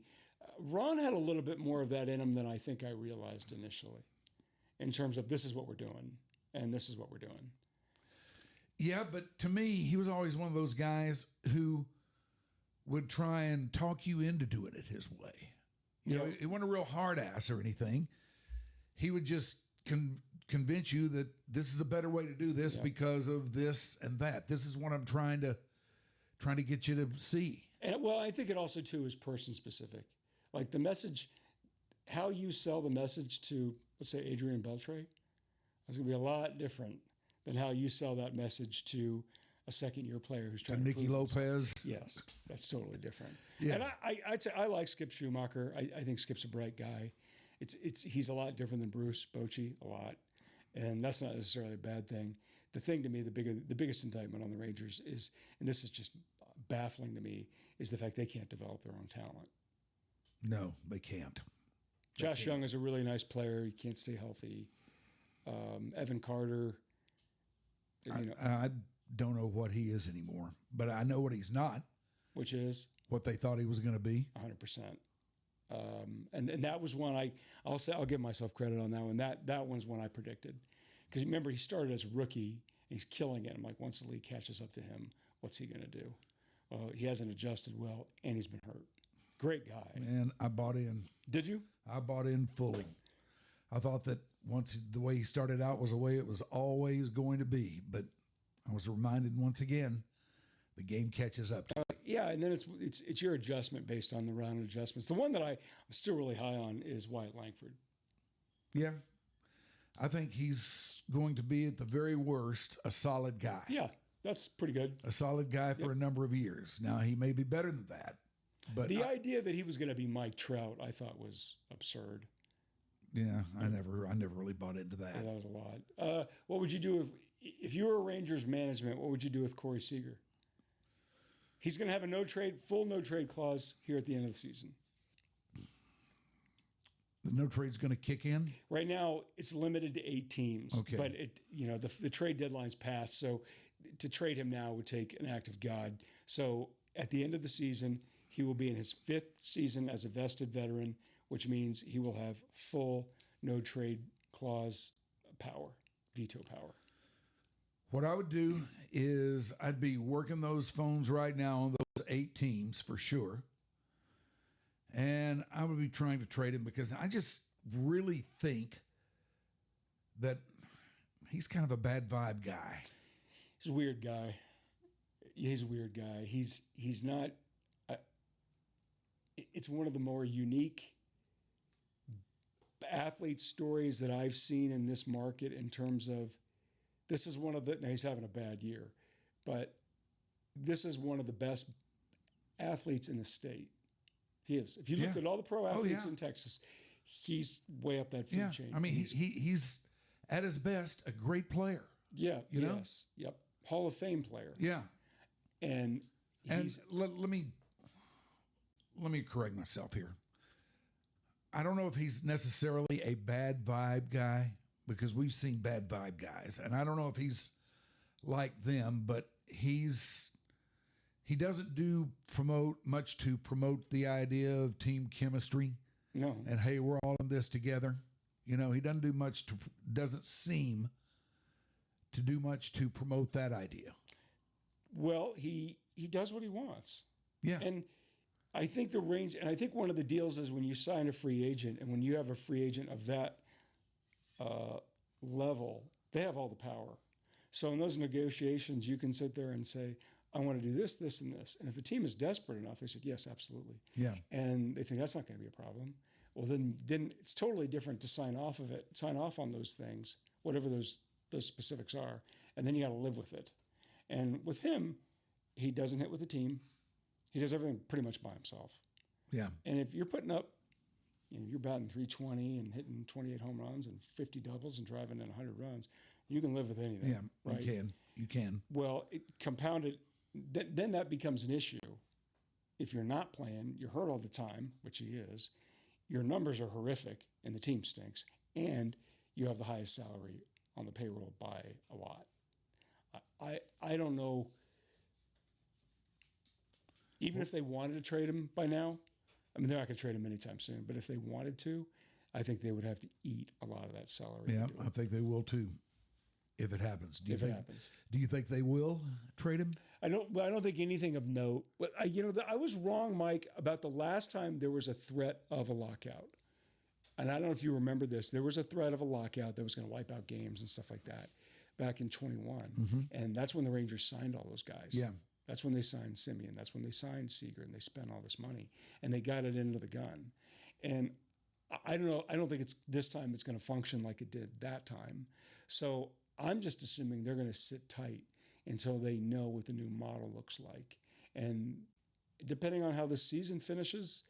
Ron had a little bit more of that in him than I think I realized initially, in terms of this is what we're doing and this is what we're doing. Yeah, but to me, he was always one of those guys who would try and talk you into doing it his way. You know, he wasn't a real hard ass or anything. He would just convince you that this is a better way to do this because of this and that. This is what I'm trying to get you to see. And well, I think it also too is person specific. Like the message, how you sell the message to, let's say, Adrian Beltre, is going to be a lot different than how you sell that message to a second-year player who's trying to Nicky Lopez. Yes, that's totally different. Yeah. And I'd say I like Skip Schumacher. I think Skip's a bright guy. He's a lot different than Bruce Bochy, a lot, and that's not necessarily a bad thing. The thing to me, the biggest indictment on the Rangers is, and this is just baffling to me, is the fact they can't develop their own talent. No, they can't. Josh Young is a really nice player. He can't stay healthy. Evan Carter. I don't know what he is anymore, but I know what he's not. Which is? What they thought he was going to be. 100%. And that was one I'll give myself credit on that one. That one's one I predicted. Because remember, he started as a rookie, and he's killing it. I'm like, once the league catches up to him, what's he going to do? Well, he hasn't adjusted well, and he's been hurt. Great guy. Man, I bought in. Did you? I bought in fully. I thought that once the way he started out was the way it was always going to be. But I was reminded once again, the game catches up. Yeah, and then it's your adjustment based on the round of adjustments. The one that I'm still really high on is Wyatt Langford. Yeah. I think he's going to be, at the very worst, a solid guy. Yeah, that's pretty good. A solid guy for a number of years. Now, he may be better than that. But the idea that he was going to be Mike Trout, I thought was absurd. Yeah, I never really bought into that. Yeah, that was a lot. What would you do if you were Rangers management? What would you do with Corey Seager? He's going to have a full no trade clause here at the end of the season. The no trade's going to kick in? Right now, it's limited to 8 teams. Okay. But the trade deadline's passed, so to trade him now would take an act of God. So at the end of the season, he will be in his 5th season as a vested veteran, which means he will have full no trade clause power, veto power. What I would do is I'd be working those phones right now on those 8 teams for sure. And I would be trying to trade him because I just really think that he's kind of a bad vibe guy. He's a weird guy. He's a weird guy. He's not. It's one of the more unique athlete stories that I've seen in this market in terms of this is one of the. Now he's having a bad year, but this is one of the best athletes in the state. He is. If you looked at all the pro athletes in Texas, he's way up that food chain. I mean, he's at his best a great player. Yeah. You know? Yep. Hall of Fame player. Yeah. And let me correct myself here. I don't know if he's necessarily a bad vibe guy because we've seen bad vibe guys, and I don't know if he's like them, but he doesn't promote much to promote the idea of team chemistry. No. And hey, we're all in this together. He doesn't do much doesn't seem to do much to promote that idea. Well, he does what he wants. Yeah. And I think the range, and I think one of the deals is when you sign a free agent, and when you have a free agent of that level, they have all the power. So in those negotiations, you can sit there and say, I want to do this, this, and this. And if the team is desperate enough, they said, yes, absolutely. Yeah. And they think that's not going to be a problem. Well, then it's totally different to sign off on those things, whatever those specifics are. And then you got to live with it. And with him, he doesn't hit with the team. He does everything pretty much by himself. Yeah. And if you're putting up, you're batting 320 and hitting 28 home runs and 50 doubles and driving in 100 runs, you can live with anything. Yeah, right? You can. Well, it compounded, then that becomes an issue. If you're not playing, you're hurt all the time, which he is, your numbers are horrific and the team stinks, and you have the highest salary on the payroll by a lot. I don't know. Even if they wanted to trade him by now, I mean, they're not going to trade him anytime soon, but if they wanted to, I think they would have to eat a lot of that salary. Yeah, I think they will too, if it happens. If it happens. Do you think they will trade him? I don't think anything of note. But I was wrong, Mike, about the last time there was a threat of a lockout. And I don't know if you remember this. There was a threat of a lockout that was going to wipe out games and stuff like that back in 21. Mm-hmm. And that's when the Rangers signed all those guys. Yeah. That's when they signed Simeon. That's when they signed Seager, and they spent all this money, and they got it into the gun. And I don't know. I don't think this time it's going to function like it did that time. So I'm just assuming they're going to sit tight until they know what the new model looks like. And depending on how the season finishes,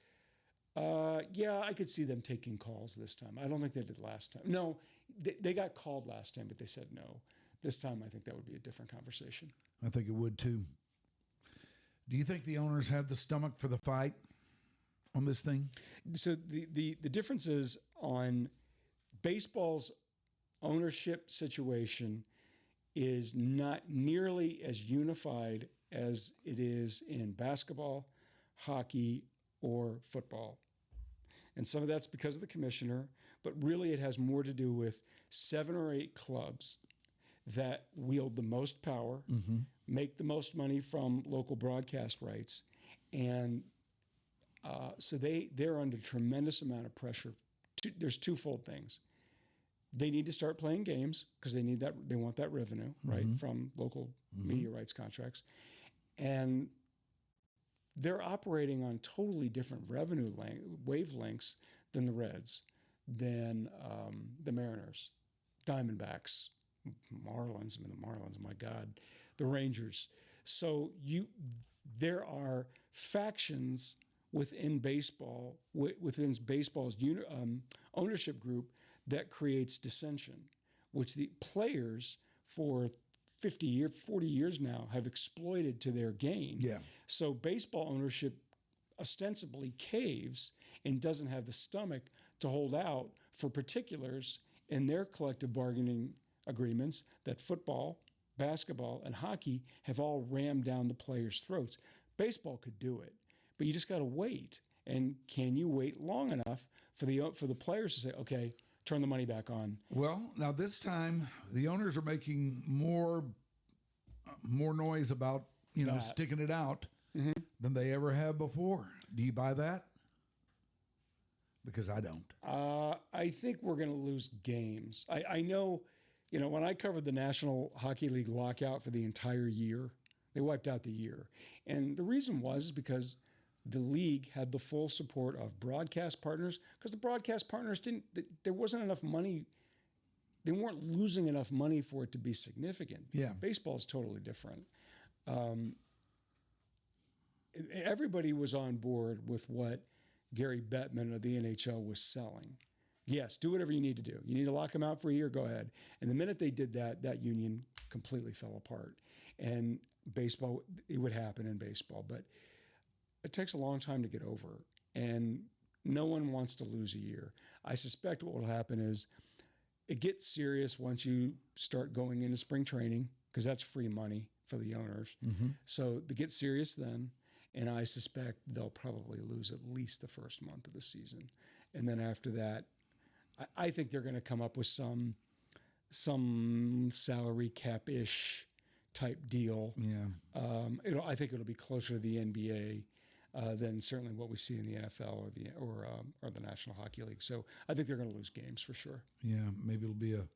I could see them taking calls this time. I don't think they did last time. No, they got called last time, but they said no. This time, I think that would be a different conversation. I think it would too. Do you think the owners have the stomach for the fight on this thing? So the difference is on baseball's ownership situation is not nearly as unified as it is in basketball, hockey, or football. And some of that's because of the commissioner, but really it has more to do with 7 or 8 clubs that wield the most power, make the most money from local broadcast rights, and so they're under tremendous amount of pressure. There's twofold things. They need to start playing games because they need that. They want that revenue, right, from local media rights contracts, and they're operating on totally different revenue wavelengths than the Reds, than the Mariners, Diamondbacks, Marlins. I mean, the Marlins, my God, the Rangers. So there are factions within baseball, within baseball's ownership group that creates dissension, which the players for 40 years now have exploited to their gain. Yeah. So baseball ownership ostensibly caves and doesn't have the stomach to hold out for particulars in their collective bargaining agreements that football, basketball, and hockey have all rammed down the players' throats. Baseball could do it, but you just got to wait. And can you wait long enough for the players to say, okay, turn the money back on? Well, now this time the owners are making more noise about sticking it out than they ever have before. Do you buy that? Because I don't. I think we're going to lose games. I know, when I covered the National Hockey League lockout for the entire year, they wiped out the year. And the reason was because the league had the full support of broadcast partners, because the broadcast partners there wasn't enough money. They weren't losing enough money for it to be significant. Yeah. Baseball is totally different. Everybody was on board with what Gary Bettman of the NHL was selling. Yes, do whatever you need to do. You need to lock them out for a year, go ahead. And the minute they did that, that union completely fell apart. And baseball, it would happen in baseball, but it takes a long time to get over. And no one wants to lose a year. I suspect what will happen is it gets serious once you start going into spring training, because that's free money for the owners. So they get serious then. And I suspect they'll probably lose at least the first month of the season. And then after that, I think they're going to come up with some salary cap-ish type deal. Yeah. I think it'll be closer to the NBA than certainly what we see in the NFL or the National Hockey League. So I think they're going to lose games for sure. Yeah, maybe it'll be a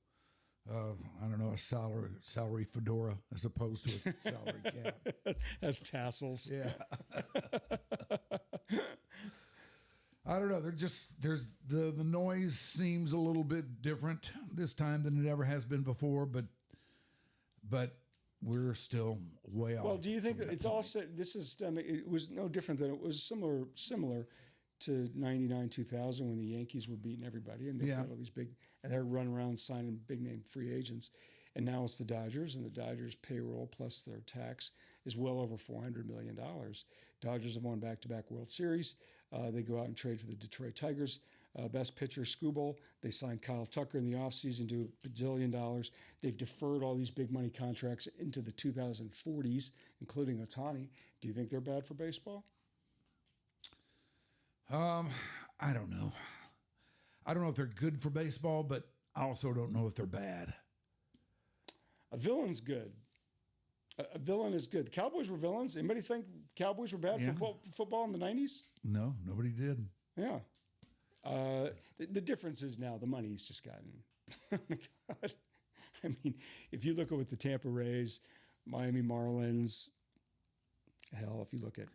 salary fedora as opposed to a salary cap. As tassels. Yeah. I don't know. There's the noise seems a little bit different this time than it ever has been before, but we're still way off. Well, do you think that it's all set? This is it was no different than it was similar to 99, 2000 when the Yankees were beating everybody and they got all these big, and they're running around signing big name free agents. And now it's the Dodgers, and the Dodgers payroll plus their tax is well over $400 million. Dodgers have won back-to-back World Series. They go out and trade for the Detroit Tigers. Best pitcher, Skubal. They signed Kyle Tucker in the offseason to $1 bazillion. They've deferred all these big money contracts into the 2040s, including Ohtani. Do you think they're bad for baseball? I don't know. I don't know if they're good for baseball, but I also don't know if they're bad. A villain's good. A villain is good. The Cowboys were villains. Anybody think Cowboys were bad for football in the 90s? No, nobody did. Yeah. The difference is now the money's just gotten, oh my God. I mean, if you look at what the Tampa Rays, Miami Marlins, hell, if you look at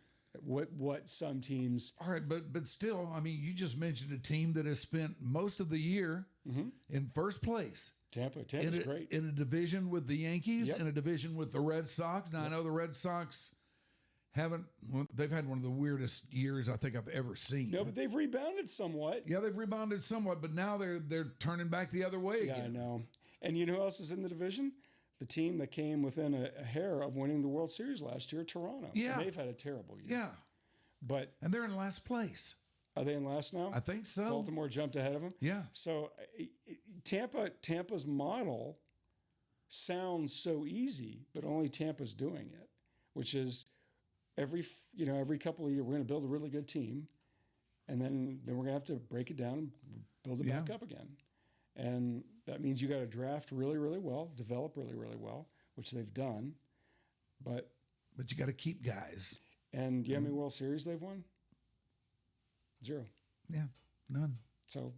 what some teams. All right, but still, I mean, you just mentioned a team that has spent most of the year in first place. Tampa's great. In a division with the Yankees, in a division with the Red Sox. Now, I know the Red Sox they've had one of the weirdest years I think I've ever seen. No, but they've rebounded somewhat. Yeah, they've rebounded somewhat, but now they're turning back the other way again. Yeah, I know. And you know who else is in the division? The team that came within a hair of winning the World Series last year, Toronto. Yeah. And they've had a terrible year. Yeah. And they're in last place. Are they in last now? I think so. Baltimore jumped ahead of them? Yeah. So Tampa's model sounds so easy, but only Tampa's doing it, which is every couple of years we're going to build a really good team, and then we're going to have to break it down and build it back up again. And that means you got to draft really, really well, develop really, really well, which they've done. But you got to keep guys. And you know how many World Series they've won? 0. Yeah, none. So,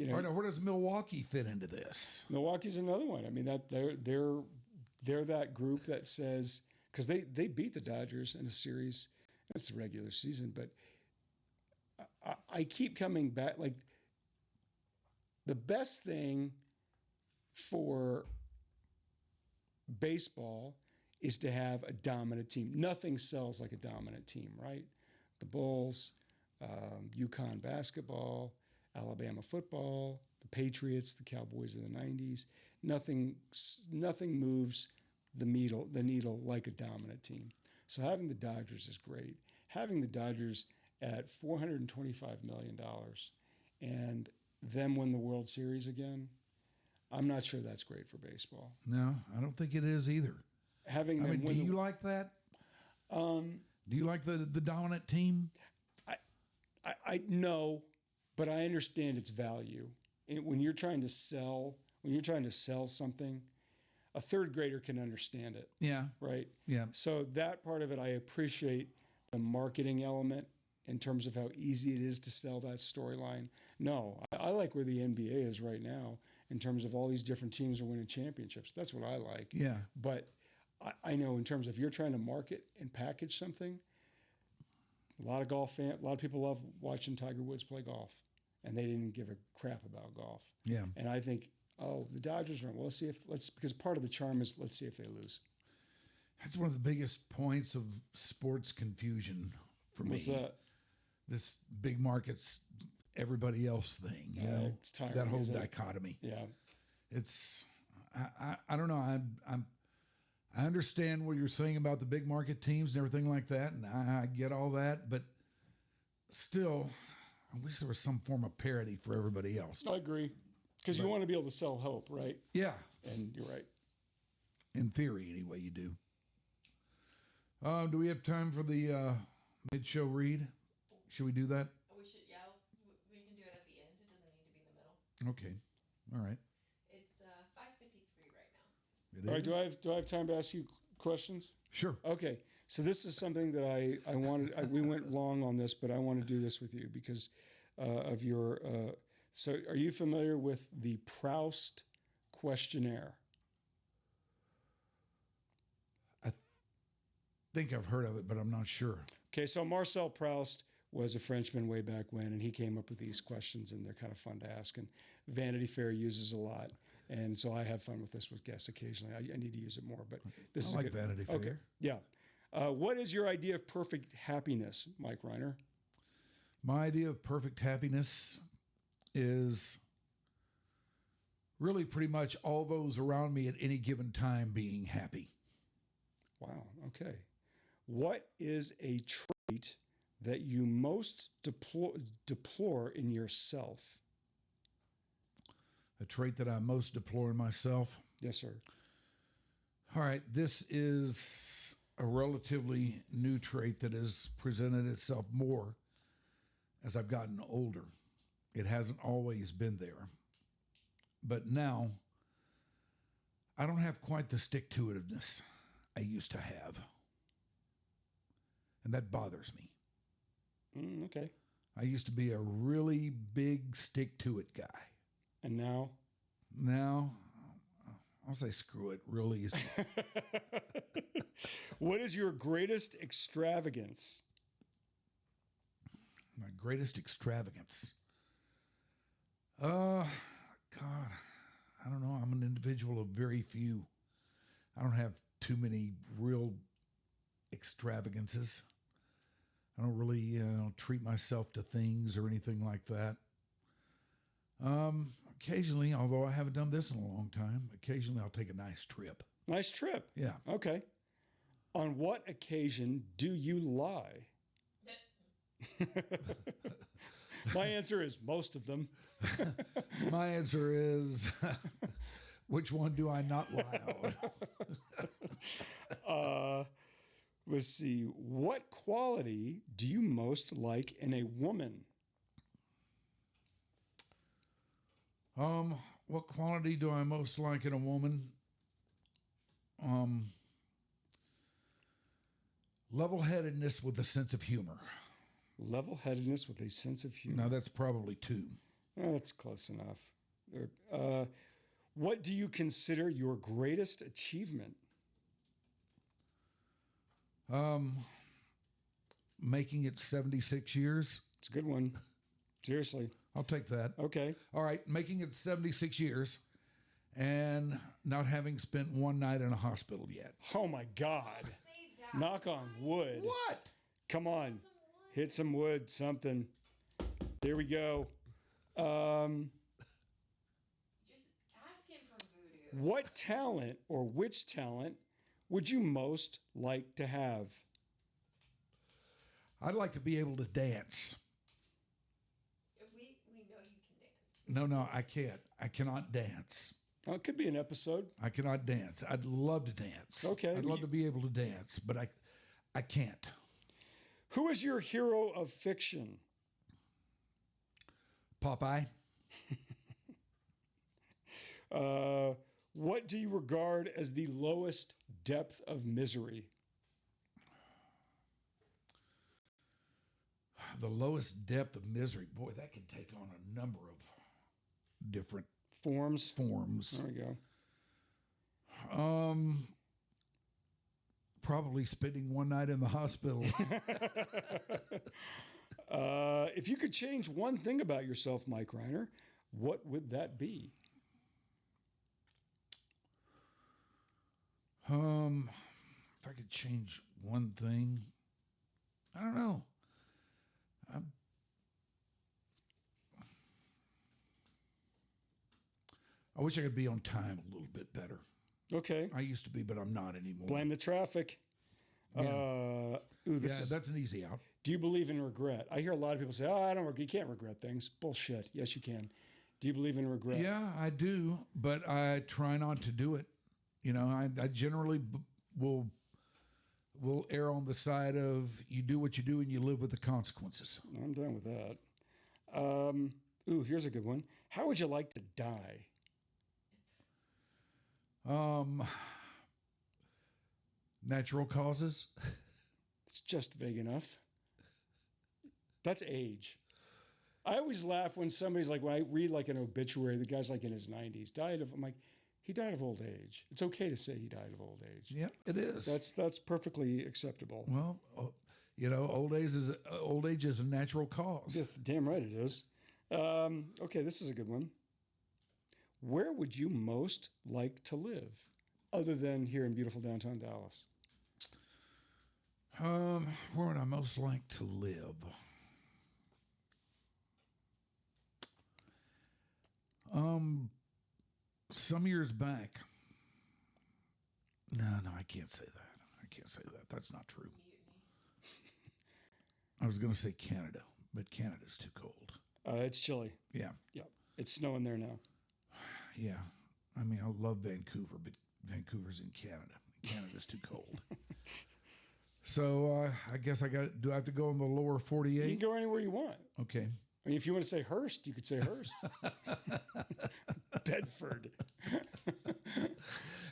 All right, now where does Milwaukee fit into this? Milwaukee's another one. I mean, that they're that group that says, because they beat the Dodgers in a series. That's the regular season, but I keep coming back. Like, the best thing for baseball is to have a dominant team. Nothing sells like a dominant team, right? The Bulls, UConn basketball, Alabama football, the Patriots, the Cowboys of the 90s. Nothing moves the needle like a dominant team. So having the Dodgers is great. Having the Dodgers at $425 million and them win the World Series again, I'm not sure that's great for baseball. No, I don't think it is either. Having them do win you like that? Do you like the dominant team? I know, but I understand its value. When you're trying to sell something, a third grader can understand it. Yeah. Right? Yeah. So that part of it, I appreciate the marketing element in terms of how easy it is to sell that storyline. No, I like where the NBA is right now in terms of all these different teams are winning championships. That's what I like. Yeah. But I know in terms of you're trying to market and package something, a lot of people love watching Tiger Woods play golf, and they didn't give a crap about golf. Yeah. And I think, the Dodgers are, well, because part of the charm is let's see if they lose. That's one of the biggest points of sports confusion for me. What's that? This big markets, everybody else thing. You know, it's tiring, that whole isn't it? dichotomy. Yeah. It's, I don't know. I understand what you're saying about the big market teams and everything like that, and I get all that, but still, I wish there was some form of parity for everybody else. I agree. Because you want to be able to sell hope, right? Yeah. And you're right. In theory, anyway, you do. Do we have time for the mid-show read? Should we do that? We should, yeah. We can do it at the end. It doesn't need to be in the middle. Okay. All right. It's 5:53 right now. It All is? right. Do I have time to ask you questions? Sure. Okay. So this is something that I wanted. We went long on this, but I want to do this with you because of your. So are you familiar with the Proust Questionnaire? I think I've heard of it, but I'm not sure. Okay, so Marcel Proust was a Frenchman way back when, and he came up with these questions, and they're kind of fun to ask. And Vanity Fair uses a lot, and so I have fun with this with guests occasionally. I need to use it more, but this is I like good. Vanity Fair. Okay, yeah. What is your idea of perfect happiness, Mike Rhyner? My idea of perfect happiness is really pretty much all those around me at any given time being happy. Wow. Okay. What is a trait that you most deplore in yourself? A trait that I most deplore in myself. Yes, sir. All right, this is a relatively new trait that has presented itself more as I've gotten older. It hasn't always been there. But now, I don't have quite the stick-to-itiveness I used to have. And that bothers me. Okay. I used to be a really big stick-to-it guy. And now? Now, I'll say screw it real easy. What is your greatest extravagance? My greatest extravagance. God, I don't know. I'm an individual of very few. I don't have too many real extravagances. I don't really treat myself to things or anything like that. Occasionally, although I haven't done this in a long time, occasionally I'll take a nice trip. Nice trip. Yeah. Okay. On what occasion do you lie? My answer is most of them. My answer is, which one do I not lie on? Let's see. What quality do you most like in a woman? What quality do I most like in a woman? Level-headedness with a sense of humor. Level-headedness with a sense of humor. Now that's probably two. That's close enough. What do you consider your greatest achievement? Making it 76 years. It's a good one. Seriously. I'll take that. Okay. All right, making it 76 years and not having spent one night in a hospital yet. Oh my God. Say that. Knock on wood. What? Come on. Hit some wood, something. There we go. Just ask him from Voodoo. What talent or which talent would you most like to have? I'd like to be able to dance. We know you No, I can't. I cannot dance. Oh, it could be an episode. I cannot dance. I'd love to dance. Okay. I'd love to be able to dance, but I can't. Who is your hero of fiction? Popeye. What do you regard as the lowest depth of misery? The lowest depth of misery. Boy, that can take on a number of different Forms. forms. There we go. Probably spending one night in the hospital. If you could change one thing about yourself, Mike Rhyner, what would that be? If I could change one thing, I don't know. I wish I could be on time a little bit better. Okay. I used to be, but I'm not anymore. Blame the traffic. That's an easy out. Do you believe in regret? I hear a lot of people say, "Oh, I don't. You can't regret things." Bullshit. Yes, you can. Do you believe in regret? Yeah, I do, but I try not to do it. You know, I generally will err on the side of you do what you do and you live with the consequences. I'm done with that. Here's a good one. How would you like to die? Natural causes. It's just vague enough. That's age. I always laugh when somebody's like, when I read like an obituary, the guy's like in his 90s, died of, I'm like, he died of old age. It's okay to say he died of old age. Yeah, it is. That's perfectly acceptable. Well, you know, old age is a natural cause. Yes, damn right it is. Okay, this is a good one. Where would you most like to live, other than here in beautiful downtown Dallas? Where would I most like to live? Some years back. No, I can't say that. I can't say that. That's not true. I was going to say Canada, but Canada's too cold. It's chilly. Yeah. Yeah. It's snowing there now. Yeah. I mean, I love Vancouver, but Vancouver's in Canada. Canada's too cold. So I guess do I have to go in the lower 48? You can go anywhere you want. Okay. I mean, if you want to say Hearst, you could say Hearst. Bedford.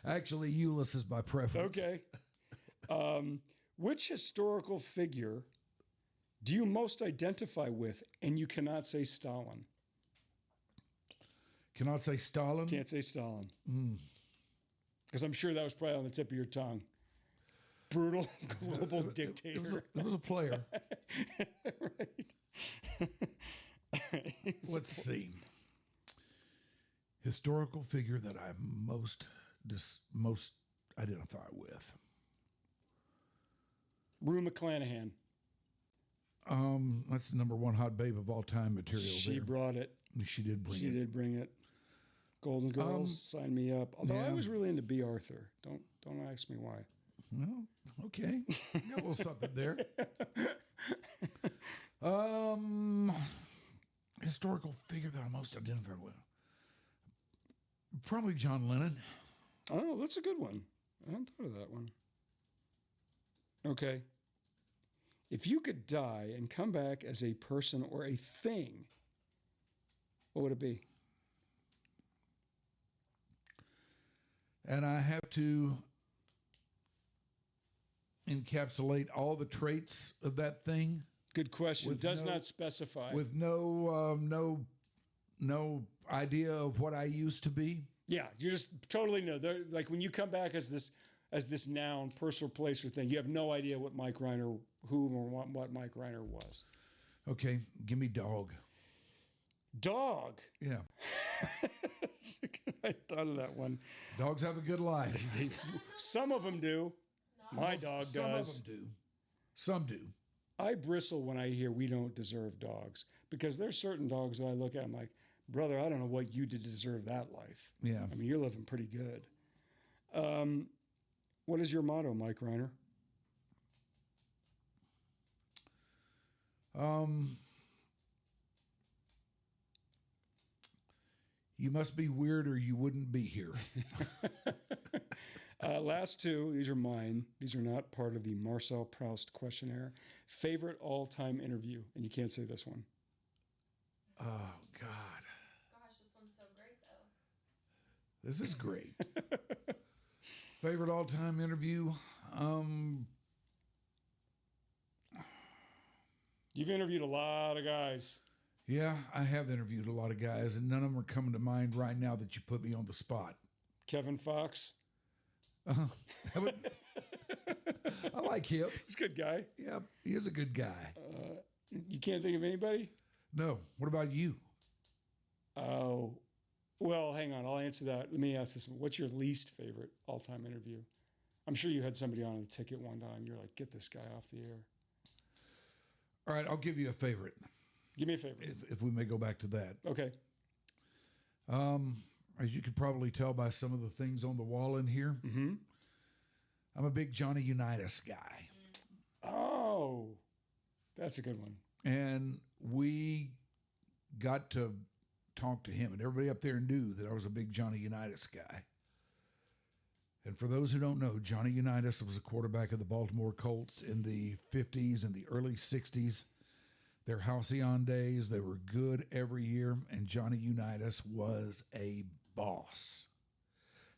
Actually, Euless is my preference. Okay. Which historical figure do you most identify with? And you cannot say Stalin. Cannot say Stalin? Can't say Stalin. Because I'm sure that was probably on the tip of your tongue. Brutal global dictator. It was a player. Right. Let's see. Historical figure that I most identify with. Rue McClanahan. That's the number one hot babe of all time material. She brought it. She did bring it. She did bring it. Golden Girls, sign me up. Although I was really into B. Arthur. Don't ask me why. Well, okay. Got a little something there. Historical figure that I most identify with. Probably John Lennon. Oh, that's a good one. I hadn't thought of that one. Okay. If you could die and come back as a person or a thing, what would it be? And I have to encapsulate all the traits of that thing. Good question. With Does not specify. With no idea of what I used to be. Yeah, you just totally know. Like when you come back as this noun, person, place, or thing, you have no idea what Mike Rhyner, whom or what Mike Rhyner was. Okay, give me dog. Dog. Yeah. I thought of that one. Dogs have a good life. Some of them do. My dog does. Some of them do. Some do. I bristle when I hear we don't deserve dogs because there's certain dogs that I look at and I'm like, brother, I don't know what you did to deserve that life. Yeah. I mean, you're living pretty good. What is your motto, Mike Rhyner? You must be weird or you wouldn't be here. Last two, these are mine. These are not part of the Marcel Proust questionnaire. Favorite all-time interview, and you can't say this one. Oh, God. Gosh, this one's so great, though. This is great. Favorite all-time interview? You've interviewed a lot of guys. Yeah, I have interviewed a lot of guys, and none of them are coming to mind right now that you put me on the spot. Kevin Fox. I like him. He's a good guy. Yeah, he is a good guy. You can't think of anybody? No. What about you? Oh, well, hang on. I'll answer that. Let me ask this one. What's your least favorite all-time interview? I'm sure you had somebody on the ticket one time. You're like, get this guy off the air. All right, I'll give you a favorite. Give me a favorite. If we may go back to that. Okay. As you could probably tell by some of the things on the wall in here, I'm a big Johnny Unitas guy. Oh, that's a good one. And we got to talk to him, and everybody up there knew that I was a big Johnny Unitas guy. And for those who don't know, Johnny Unitas was a quarterback of the Baltimore Colts in the 50s and the early 60s. Their halcyon days, they were good every year, and Johnny Unitas was a boss.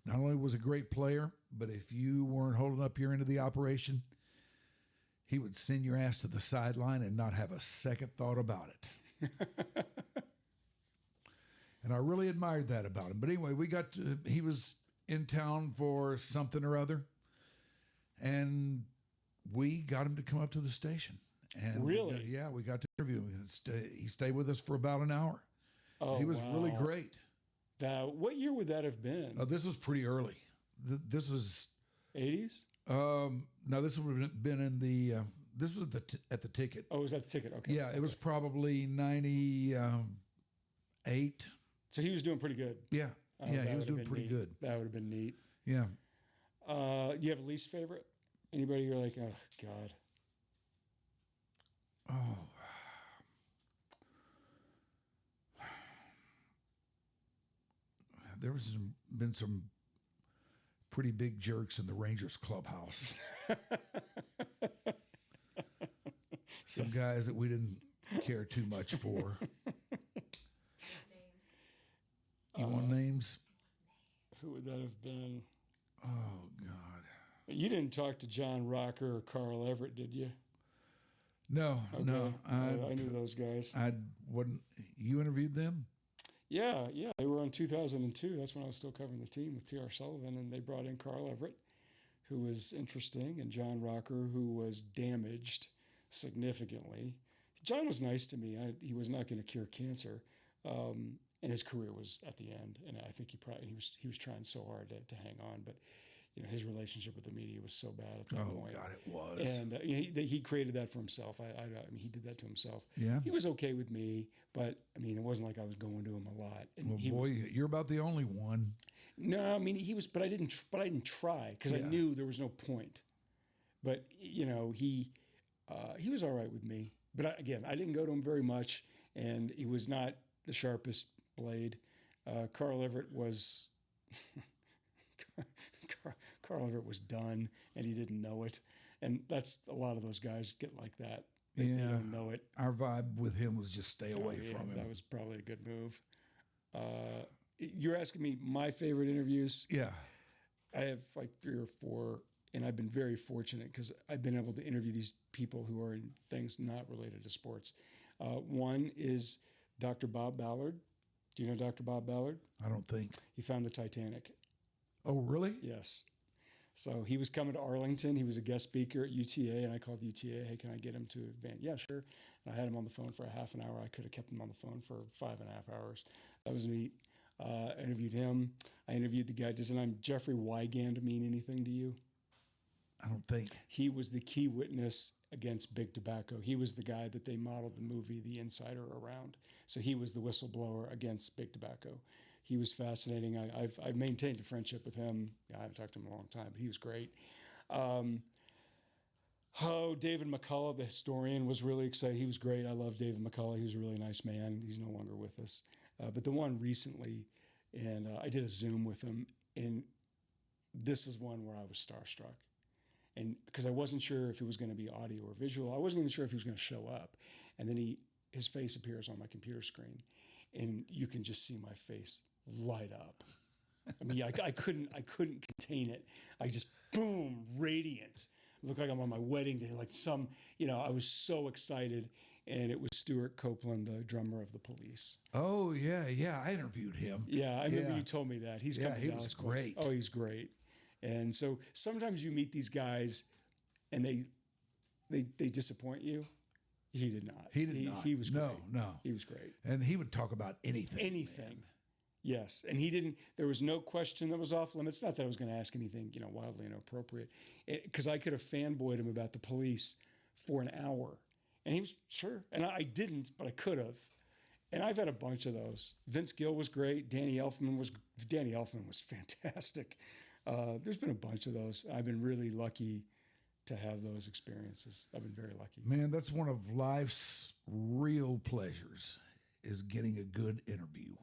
Not only was a great player, but if you weren't holding up your end of the operation, he would send your ass to the sideline and not have a second thought about it. And I really admired that about him. But anyway, he was in town for something or other, and we got him to come up to the station. And really? We got to interview him. He stayed with us for about an hour. Oh, he was really wow. great. What year would that have been? This was pretty early. This was 80s? No, this would have been in the. This was at the ticket. Oh, was that the ticket? Okay. Yeah, it was probably 98. So he was doing pretty good. Yeah, Oh, he that was would have doing been pretty neat. good. That would have been neat. Yeah. You have a least favorite? Anybody you're like, oh, God. Oh. There was been some pretty big jerks in the Rangers clubhouse. Some guys that we didn't care too much for. You want names? Who would that have been? Oh, God. You didn't talk to John Rocker or Carl Everett, did you? No, Okay. no. I knew those guys. I wouldn't. You interviewed them? Yeah. They were on 2002. That's when I was still covering the team with T.R. Sullivan, and they brought in Carl Everett, who was interesting, and John Rocker, who was damaged significantly. John was nice to me. He was not going to cure cancer, and his career was at the end. And I think he was trying so hard to hang on, but his relationship with the media was so bad at that point. Oh God, it was. And he created that for himself. I mean, he did that to himself. Yeah. He was okay with me, but I mean, it wasn't like I was going to him a lot. And Well, boy, you're about the only one. No, I mean, he was, but I didn't try because I knew there was no point. But he was all right with me. But again, I didn't go to him very much, and he was not the sharpest blade. Carl Everett was. Carl Everett was done, and he didn't know it. And that's a lot of those guys get like that. They don't know it. Our vibe with him was just stay away from him. That was probably a good move. You're asking me my favorite interviews? Yeah. I have like 3 or 4, and I've been very fortunate because I've been able to interview these people who are in things not related to sports. One is Dr. Bob Ballard. Do you know Dr. Bob Ballard? I don't think. He found the Titanic. Oh, really? Yes. So he was coming to Arlington. He was a guest speaker at UTA, and I called UTA. Hey, can I get him to advance? Yeah, sure. And I had him on the phone for a half an hour. I could have kept him on the phone for 5.5 hours. That was neat. I interviewed him. I interviewed the guy. Does the name Jeffrey Wigand mean anything to you? I don't think. He was the key witness against Big Tobacco. He was the guy that they modeled the movie The Insider around. So he was the whistleblower against Big Tobacco. He was fascinating. I've maintained a friendship with him. I haven't talked to him in a long time, but he was great. David McCullough, the historian, was really excited. He was great. I love David McCullough. He was a really nice man. He's no longer with us. But the one recently And I did a Zoom with him, and this is one where I was starstruck. And because I wasn't sure if it was going to be audio or visual. I wasn't even sure if he was going to show up. And then his face appears on my computer screen, and you can just see my face light up. I mean, I couldn't contain it. I just, boom, radiant. It looked like I'm on my wedding day, like I was so excited. And it was Stuart Copeland, the drummer of the Police. Oh, yeah. I interviewed him. Yeah, I remember you told me that. He's coming he down. was great. Oh, he's great. And so sometimes you meet these guys and they disappoint you. He did not. He was great. No. He was great. And he would talk about anything. Anything. Yes. And there was no question that was off limits. Not that I was going to ask anything, wildly inappropriate. Because I could have fanboyed him about the Police for an hour. And he was, sure. And I didn't, but I could have. And I've had a bunch of those. Vince Gill was great. Danny Elfman was fantastic. There's been a bunch of those. I've been really lucky to have those experiences. I've been very lucky. Man, that's one of life's real pleasures, is getting a good interview.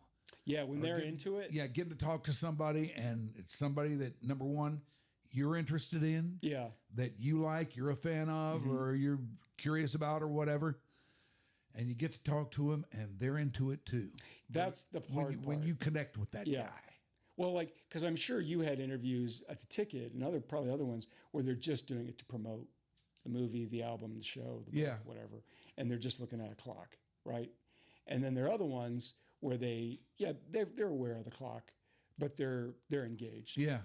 Yeah, when they're into it. Yeah, getting to talk to somebody, and it's somebody that, number one, you're interested in. Yeah. That you like, you're a fan of, or you're curious about, or whatever. And you get to talk to them, and they're into it too. That's the hard part. When you connect with that guy. Well, because I'm sure you had interviews at the Ticket and probably other ones where they're just doing it to promote the movie, the album, the show, the book, whatever. And they're just looking at a clock, right? And then there are other ones where they're aware of the clock, but they're engaged. Yeah.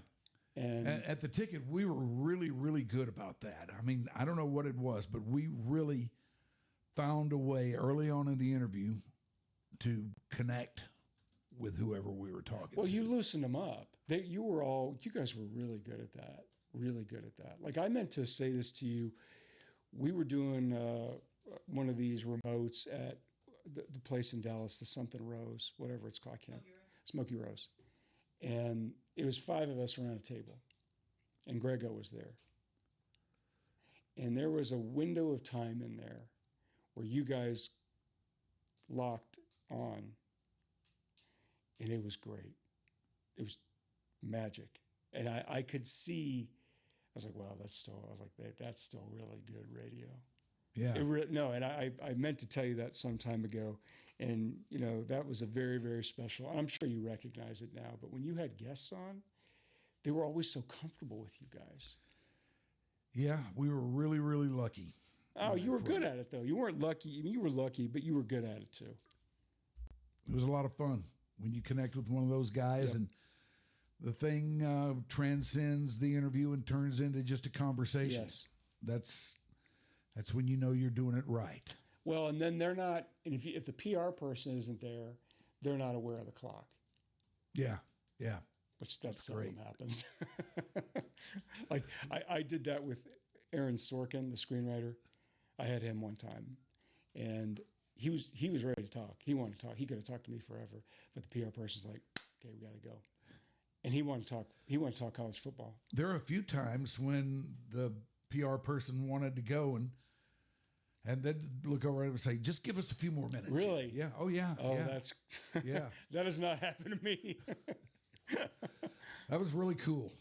And at the Ticket, we were really, really good about that. I mean, I don't know what it was, but we really found a way early on in the interview to connect with whoever we were talking to. Well, you loosened them up. You guys were really good at that. Really good at that. Like, I meant to say this to you. We were doing one of these remotes at the place in Dallas, the something Rose, whatever it's called. Smoky Rose. And it was 5 of us around a table. And Grego was there. And there was a window of time in there where you guys locked on. And it was great. It was magic. And I could see, I was like, wow, that's still really good radio. Yeah. And I meant to tell you that some time ago. And, that was a very, very special, and I'm sure you recognize it now, but when you had guests on, they were always so comfortable with you guys. Yeah, we were really, really lucky. Oh, you were good at it, though. You weren't lucky. I mean, you were lucky, but you were good at it, too. It was a lot of fun when you connect with one of those guys, and the thing transcends the interview and turns into just a conversation. Yes. That's when you know you're doing it right. Well, and then they're not, and if the PR person isn't there, they're not aware of the clock. Yeah. Which that seldom happens. Like, I did that with Aaron Sorkin, the screenwriter. I had him one time, and he was ready to talk. He wanted to talk. He could have talked to me forever, but the PR person's like, okay, we got to go. And he wanted to talk. He wanted to talk college football. There are a few times when the PR person wanted to go and then look over and say, just give us a few more minutes. Really? Yeah. Oh, yeah. Oh, yeah. that's... Yeah. That has not happened to me. That was really cool.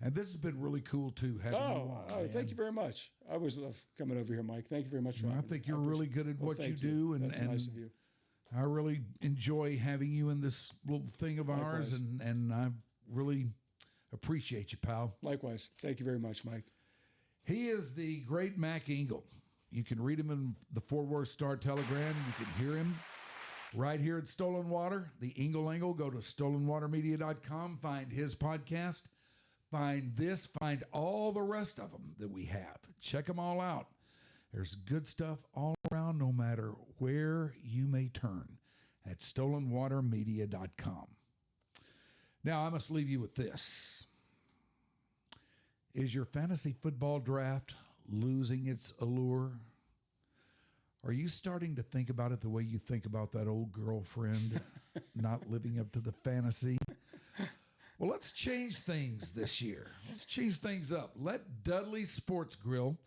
And this has been really cool, too, having you on. Oh, thank you very much. I always love coming over here, Mike. Thank you very much for having me. I think you're really good at what you do. And, That's nice of you. I really enjoy having you in this little thing of ours, and I really appreciate you, pal. Likewise. Thank you very much, Mike. He is the great Mac Engel. You can read him in the Fort Worth Star-Telegram. You can hear him right here at Stolen Water, the Engel Angle. Go to stolenwatermedia.com, find his podcast, find all the rest of them that we have. Check them all out. There's good stuff all around, no matter where you may turn, at stolenwatermedia.com. Now, I must leave you with this. Is your fantasy football draft losing its allure? Are you starting to think about it the way you think about that old girlfriend not living up to the fantasy? Well, let's change things this year. Let's change things up. Let Dudley's Sports Grill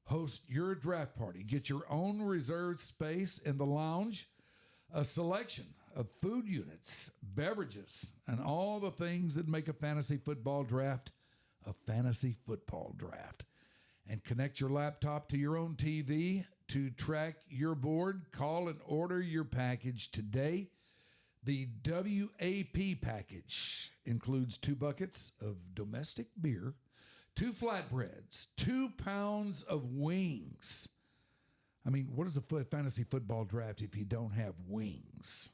host your draft party. Get your own reserved space in the lounge, a selection of food units, beverages, and all the things that make a fantasy football draft a fantasy football draft. And connect your laptop to your own TV to track your board. Call and order your package today. The WAP package includes 2 buckets of domestic beer, 2 flatbreads, 2 pounds of wings. I mean, what is a fantasy football draft if you don't have wings?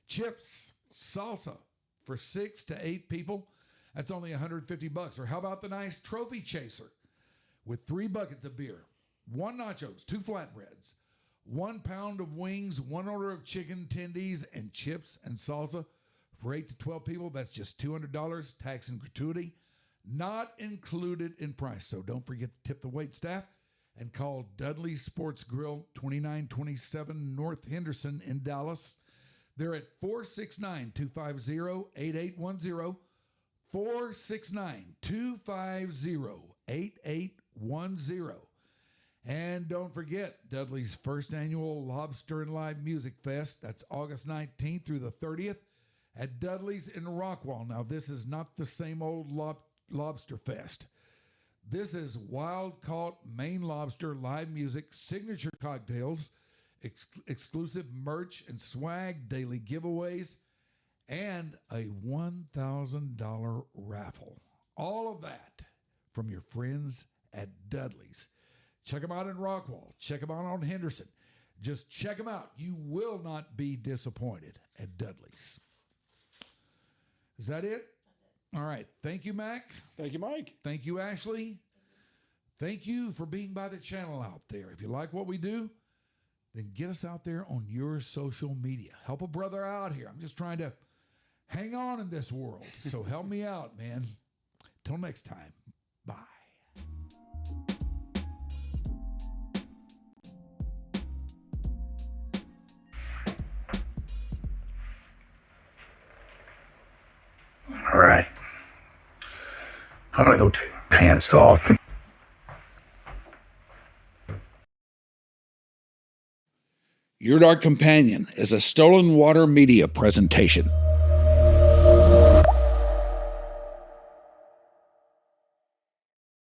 Chips, salsa for 6 to 8 people. That's only $150. Or how about the nice trophy chaser with 3 buckets of beer, 1 nachos, 2 flatbreads, 1 pound of wings, 1 order of chicken tendies, and chips and salsa for 8 to 12 people. That's just $200, tax and gratuity, not included in price. So don't forget to tip the wait staff and call Dudley's Sports Grill, 2927 North Henderson in Dallas. They're at 469-250-8810, 469-250-8810. And don't forget Dudley's first annual Lobster and Live Music Fest. That's August 19th through the 30th at Dudley's in Rockwall. Now, this is not the same old Lobster Fest. This is wild-caught Maine lobster, live music, signature cocktails, exclusive merch and swag, daily giveaways, and a $1,000 raffle. All of that from your friends at Dudley's. Check them out in Rockwall. Check them out on Henderson. Just check them out. You will not be disappointed at Dudley's. Is that it? That's it. All right. Thank you, Mac. Thank you, Mike. Thank you, Ashley. Thank you for being by the channel out there. If you like what we do, then get us out there on your social media. Help a brother out here. I'm just trying to hang on in this world. So help me out, man. Till next time. Bye. All right. I'm going to go take my pants off. Your Dark Companion is a Stolen Water Media presentation.